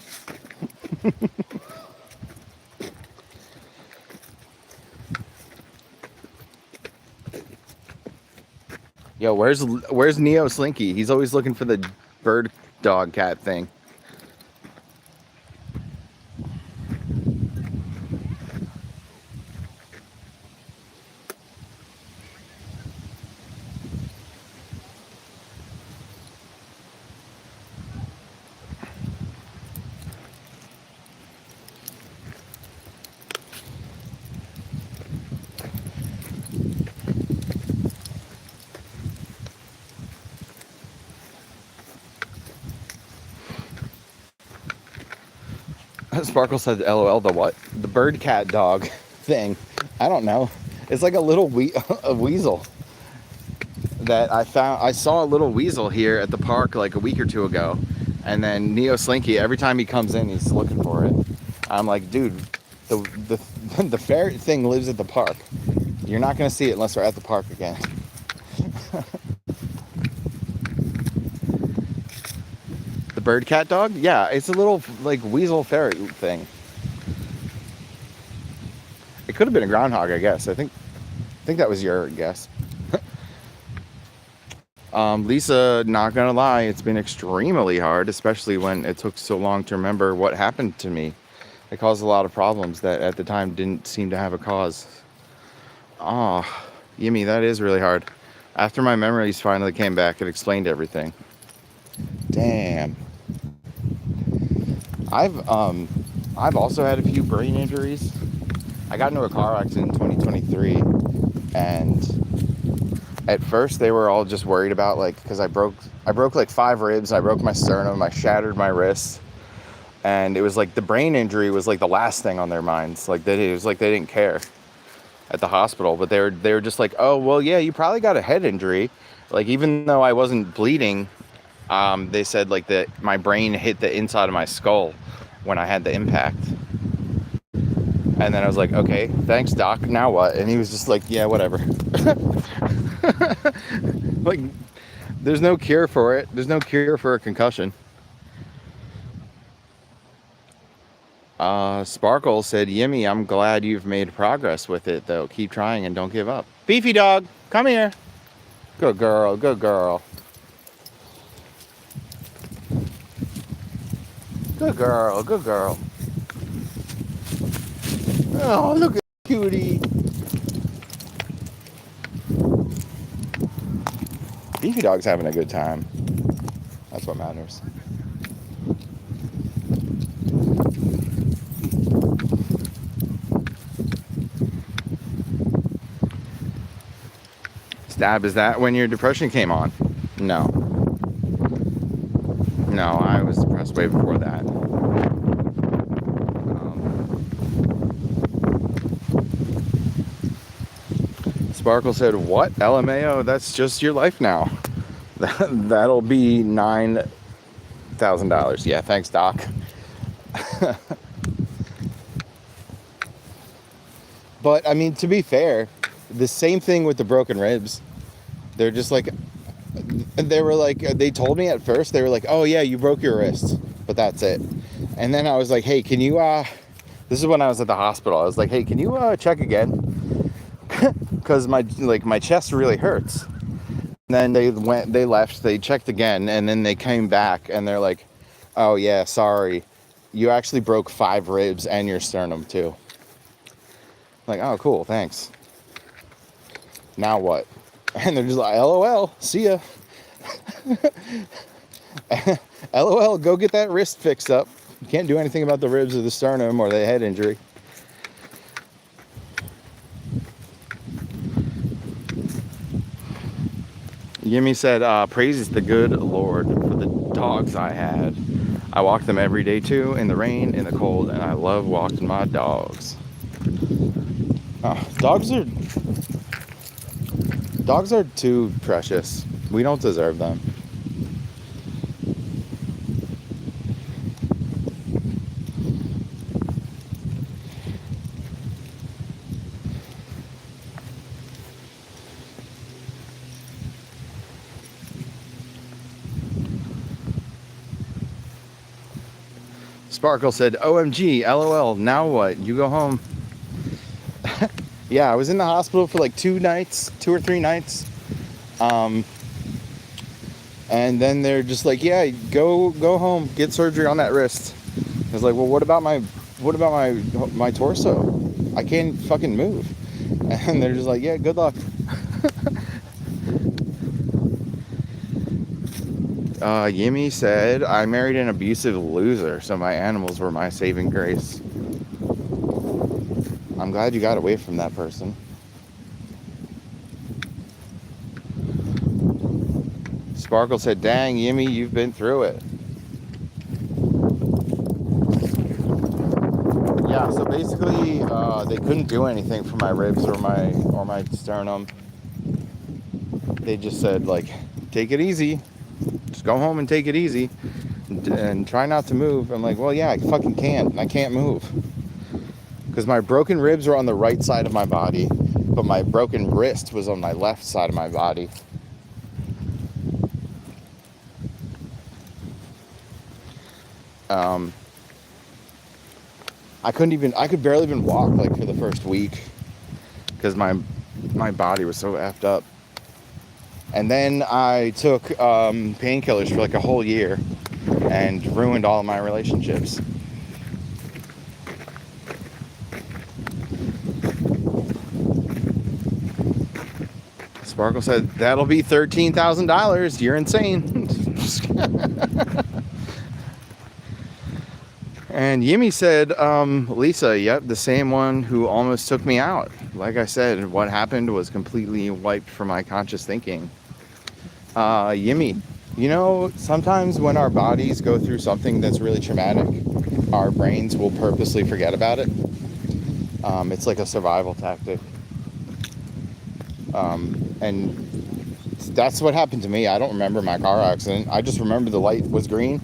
Yo, where's Neo Slinky? He's always looking for the bird dog cat thing. Sparkle said, "LOL, the what? The bird cat dog thing. I don't know. It's like a little a weasel that I found. I saw a little weasel here at the park like a week or 2 ago, and then Neo Slinky, every time he comes in, he's looking for it. I'm like, dude, the the ferret thing lives at the park. You're not gonna see it unless we're at the park again." The bird cat dog? Yeah, it's a little like weasel ferret thing. It could have been a groundhog, I guess. I think that was your guess. Lisa, not gonna lie, it's been extremely hard, especially when it took so long to remember what happened to me. It caused a lot of problems that at the time didn't seem to have a cause. Oh, Yimmy, that is really hard. After my memories finally came back, it explained everything. Damn. I've also had a few brain injuries. I got into a car accident in 2023, and at first they were all just worried about, like, because I broke like 5 ribs, I broke my sternum, I shattered my wrist, And it was like the brain injury was like the last thing on their minds. Like it was like they didn't care at the hospital, but they were just like, oh well, yeah, you probably got a head injury. Like even though I wasn't bleeding, they said like that my brain hit the inside of my skull when I had the impact. And then I was like, okay, thanks, doc. Now what? And he was just like, yeah, whatever. Like, there's no cure for it. There's no cure for a concussion. Sparkle said, Yimmy, I'm glad you've made progress with it, though. Keep trying and don't give up. Beefy dog, come here. Good girl, good girl. Good girl, good girl. Oh, look at cutie. Beefy dog's having a good time. That's what matters. Stab, is that when your depression came on? No. No, I was depressed way before that. Sparkle said, what? LMAO, that's just your life now. That'll be $9,000. Yeah, thanks, Doc. But, I mean, to be fair, the same thing with the broken ribs. They're just like, they told me at first, they were like, oh yeah, you broke your wrist, but that's it. And then I was like, hey, can you, this is when I was at the hospital. I was like, hey, can you check again? Because my chest really hurts. And then they left, they checked again, and then they came back and they're like, oh yeah, sorry, you actually broke 5 ribs and your sternum too. Like, oh cool, thanks. Now what? And they're just like, LOL, see ya. LOL, go get that wrist fixed up. You can't do anything about the ribs or the sternum or the head injury. Yimmy said, praises the good Lord for the dogs I had. I walk them every day too, in the rain, in the cold, and I love walking my dogs. Dogs are too precious. We don't deserve them. Sparkle said, OMG, LOL, now what? You go home. Yeah, I was in the hospital for like 2 or 3 nights. And then they're just like, yeah, go home, get surgery on that wrist. I was like, well, what about my torso? I can't fucking move. And they're just like, yeah, good luck. Yimmy said, I married an abusive loser, so my animals were my saving grace. I'm glad you got away from that person. Sparkle said, dang, Yimmy, you've been through it. Yeah, so basically, they couldn't do anything for my ribs or my sternum. They just said, like, take it easy. Just go home and take it easy and try not to move. I'm like, well, yeah, I fucking can't. I can't move. Because my broken ribs were on the right side of my body, but my broken wrist was on my left side of my body. I could barely even walk, like, for the first week because my body was so effed up. And then I took painkillers for like a whole year and ruined all of my relationships. Sparkle said, that'll be $13,000. You're insane. And Yimmy said, Lisa, yep, the same one who almost took me out. Like I said, what happened was completely wiped from my conscious thinking. Yimmy, you know, sometimes when our bodies go through something that's really traumatic, our brains will purposely forget about it. It's like a survival tactic. And that's what happened to me. I don't remember my car accident. I just remember the light was green.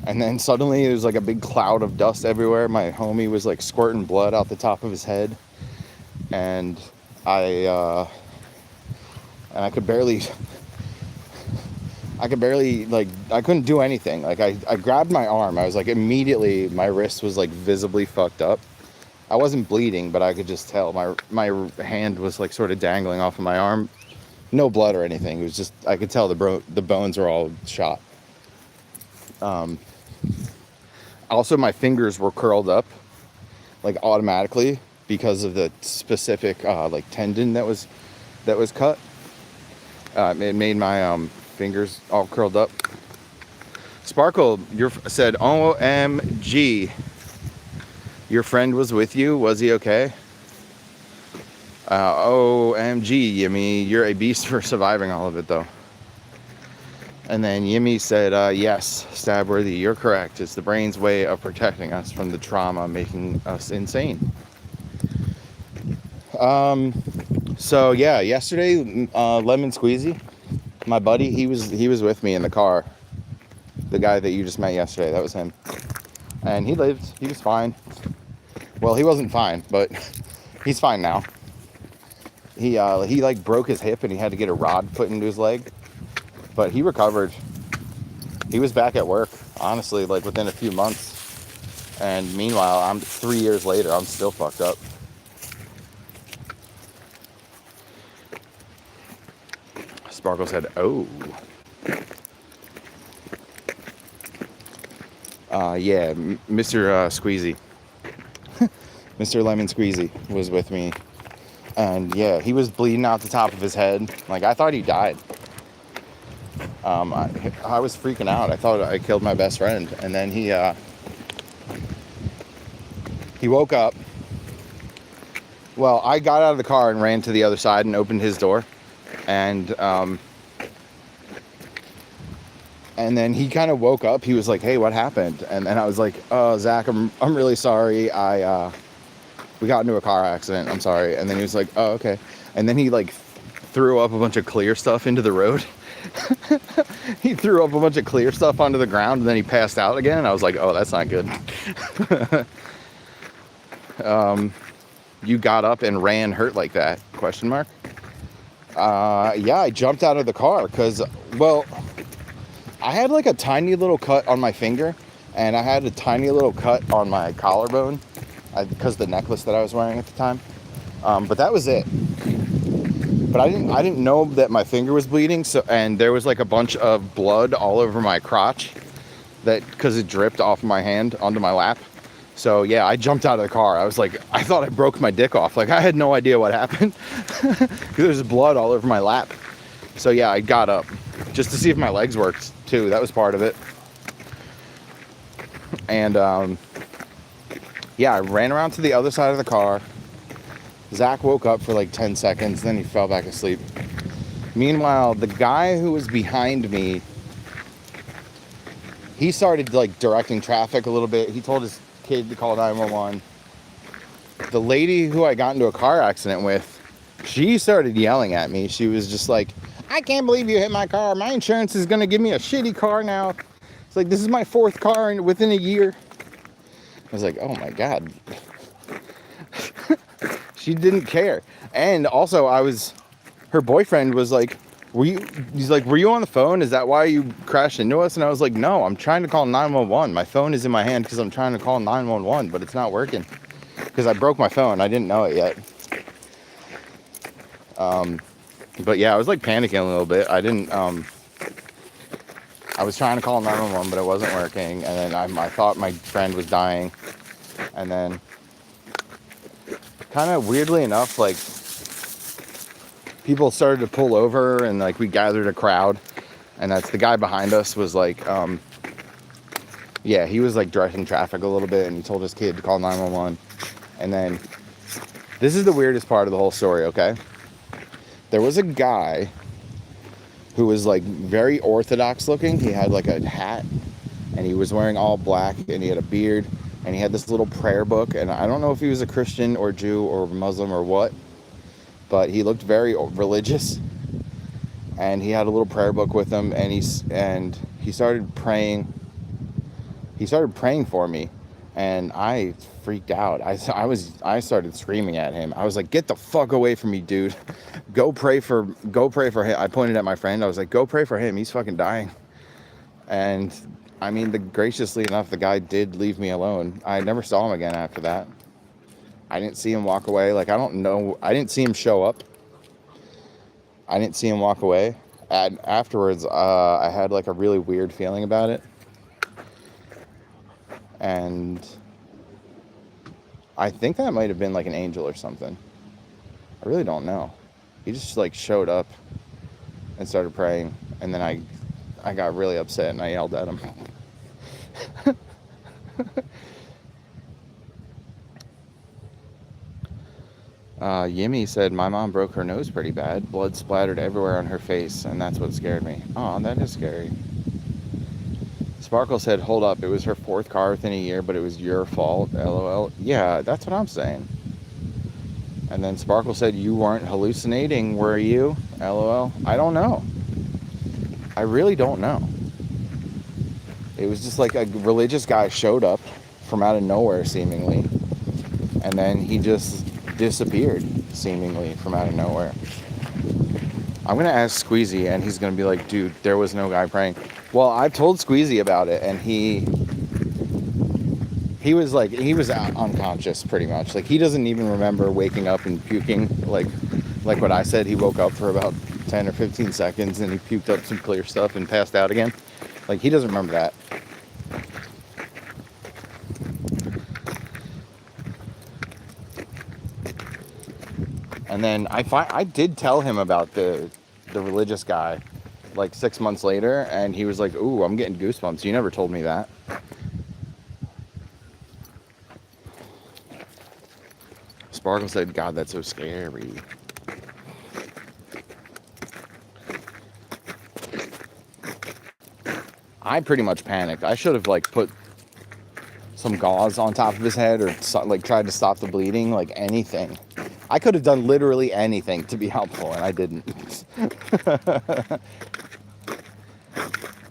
And then suddenly there was like a big cloud of dust everywhere. My homie was like squirting blood out the top of his head. And I could barely, like, I couldn't do anything. Like, I grabbed my arm. I was like, immediately, my wrist was like visibly fucked up. I wasn't bleeding, but I could just tell my hand was like sort of dangling off of my arm. No blood or anything. It was just, I could tell the bones were all shot. Also, my fingers were curled up, like, automatically because of the specific like tendon that was cut. It made my fingers all curled up. Sparkle, said, OMG, your friend was with you. Was he okay? OMG, Yimmy, you're a beast for surviving all of it, though. And then Yimmy said, yes, Stabworthy, you're correct. It's the brain's way of protecting us from the trauma making us insane. So yeah, yesterday, Lemon Squeezy, my buddy, he was with me in the car. The guy that you just met yesterday, that was him. And he lived. He was fine. Well, he wasn't fine, but he's fine now. He like broke his hip and he had to get a rod put into his leg. But he recovered. He was back at work, honestly, like within a few months. And meanwhile, I'm 3 years later, I'm still fucked up. Sparkle said, oh. Yeah, Mr. Squeezy. Mr. Lemon Squeezy was with me. And yeah, he was bleeding out the top of his head. Like, I thought he died. I was freaking out. I thought I killed my best friend. And then he woke up. Well, I got out of the car and ran to the other side and opened his door. And then he kind of woke up. He was like, hey, what happened? And then I was like, oh, Zach, I'm really sorry. We got into a car accident. I'm sorry. And then he was like, oh, okay. And then he like threw up a bunch of clear stuff into the road. He threw up a bunch of clear stuff onto the ground and then he passed out again. And I was like, oh, that's not good. You got up and ran hurt like that? Question mark. Yeah, I jumped out of the car because, well, I had like a tiny little cut on my finger and I had a tiny little cut on my collarbone because of the necklace that I was wearing at the time. But that was it. But I didn't know that my finger was bleeding. So, and there was like a bunch of blood all over my crotch because it dripped off my hand onto my lap. So yeah, I jumped out of the car. I was like, I thought I broke my dick off. Like, I had no idea what happened. There was blood all over my lap. So yeah, I got up just to see if my legs worked too. That was part of it. And yeah, I ran around to the other side of the car. Zach woke up for like 10 seconds, then he fell back asleep. Meanwhile, the guy who was behind me, he started like directing traffic a little bit. He told his kid to call 911. The lady who I got into a car accident with, she started yelling at me. She was just like, I can't believe you hit my car. My insurance is going to give me a shitty car now. It's like, this is my 4th car within a year. I was like, oh my God. She didn't care. And also her boyfriend was like, he's like, were you on the phone? Is that why you crashed into us? And I was like, no, I'm trying to call 911. My phone is in my hand because I'm trying to call 911, but it's not working because I broke my phone. I didn't know it yet. But yeah, I was like panicking a little bit. I was trying to call 911, but it wasn't working. And then I thought my friend was dying. And then kind of weirdly enough, like, people started to pull over and like we gathered a crowd. And that's the guy behind us was like, yeah, he was like directing traffic a little bit and he told his kid to call 911. And then this is the weirdest part of the whole story, okay? There was a guy who was like very orthodox looking. He had like a hat and he was wearing all black, and he had a beard, and he had this little prayer book, and I don't know if he was a Christian or Jew or Muslim or what, but he looked very religious, and he had a little prayer book with him, and he started praying. He started praying for me, and I freaked out. I started screaming at him. I was like, "Get the fuck away from me, dude! Go pray for him." I pointed at my friend. I was like, "Go pray for him. He's fucking dying." And I mean, graciously enough, the guy did leave me alone. I never saw him again after that. I didn't see him walk away. Like, I don't know. I didn't see him show up. I didn't see him walk away. And afterwards, I had like a really weird feeling about it. And I think that might have been like an angel or something. I really don't know. He just like showed up and started praying. And then I got really upset and I yelled at him. Yimmy said, my mom broke her nose pretty bad. Blood splattered everywhere on her face, and that's what scared me. Oh, that is scary. Sparkle said, hold up, it was her 4th car within a year, but it was your fault, LOL. Yeah, that's what I'm saying. And then Sparkle said, you weren't hallucinating, were you? LOL. I don't know. I really don't know. It was just like a religious guy showed up from out of nowhere, seemingly. And then he just disappeared, seemingly, from out of nowhere. I'm going to ask Squeezy, and he's going to be like, dude, there was no guy praying. Well, I've told Squeezy about it, and he was unconscious, pretty much. Like, he doesn't even remember waking up and puking. Like what I said, he woke up for about 10 or 15 seconds, and he puked up some clear stuff and passed out again. Like, he doesn't remember that. And then I did tell him about the religious guy like 6 months later, and he was like, ooh, I'm getting goosebumps. You never told me that. Sparkle said, God, that's so scary. I pretty much panicked. I should have like put some gauze on top of his head or like tried to stop the bleeding, like anything. I could have done literally anything to be helpful, and I didn't.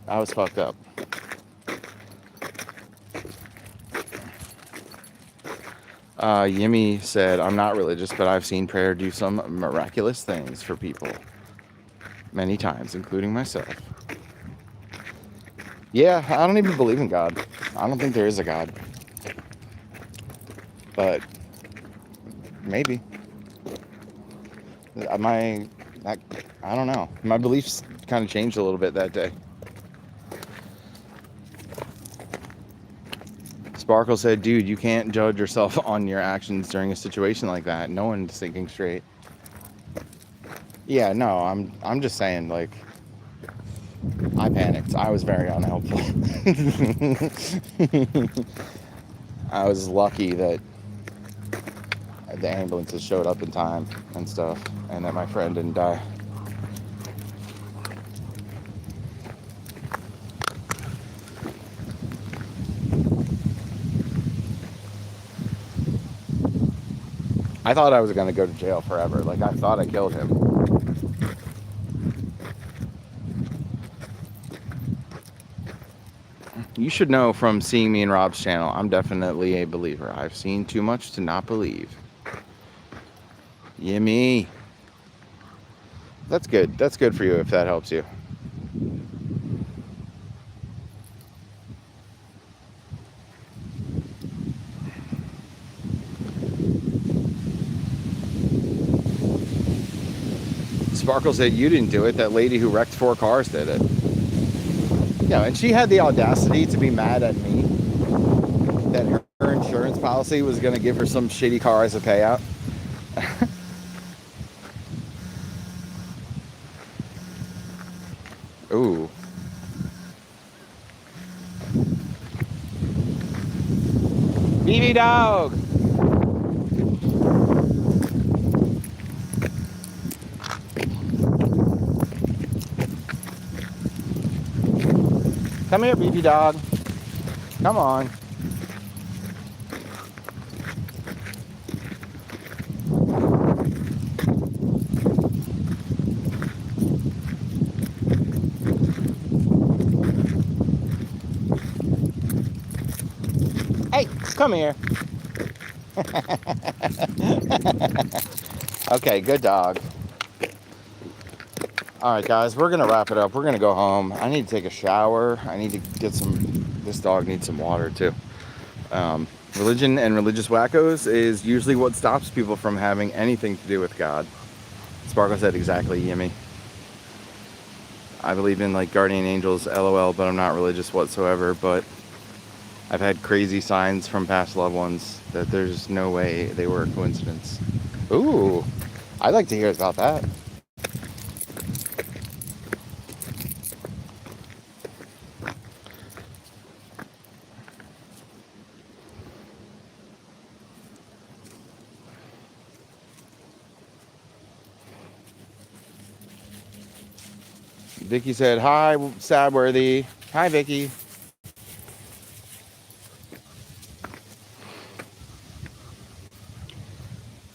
I was fucked up. Yimmy said, I'm not religious, but I've seen prayer do some miraculous things for people. Many times, including myself. Yeah, I don't even believe in God. I don't think there is a God. But maybe. I don't know. My beliefs kind of changed a little bit that day. Sparkle said, dude, you can't judge yourself on your actions during a situation like that. No one's thinking straight. Yeah, no, I'm just saying, like, I panicked. I was very unhelpful. I was lucky that the ambulances showed up in time and stuff, and that my friend didn't die. I thought I was going to go to jail forever. Like, I thought I killed him. You should know from seeing me in Rob's channel, I'm definitely a believer. I've seen too much to not believe. Yummy. That's good. That's good for you if that helps you. Sparkle said, you didn't do it. That lady who wrecked 4 cars did it. Yeah, and she had the audacity to be mad at me that her insurance policy was going to give her some shitty car as a payout. Ooh. Beefy dog! Come here, beefy dog. Come on. Hey, come here. Okay, good dog. All right, guys, we're going to wrap it up. We're going to go home. I need to take a shower. I need to get this dog needs some water, too. Religion and religious wackos is usually what stops people from having anything to do with God. Sparkle said exactly, Yimmy. I believe in, like, guardian angels, LOL, but I'm not religious whatsoever. But I've had crazy signs from past loved ones that there's no way they were a coincidence. Ooh, I'd like to hear about that. Vicky said, hi, stabworthy. Hi, Vicky.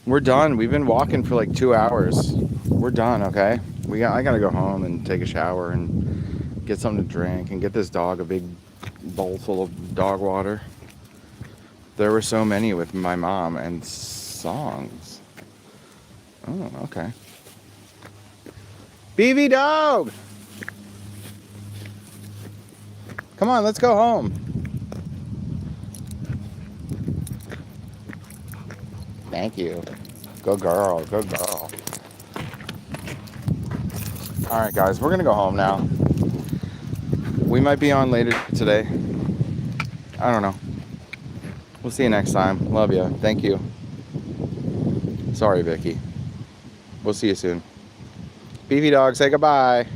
We're done. We've been walking for like 2 hours. We're done, okay? I gotta go home and take a shower and get something to drink and get this dog a big bowl full of dog water. There were so many with my mom and songs. Oh, okay. Beefy dog! Come on, let's go home. Thank you. Good girl, good girl. All right, guys, we're gonna go home now. We might be on later today. I don't know. We'll see you next time. Love you. Thank you. Sorry, Vicky. We'll see you soon. Beefy dog, say goodbye.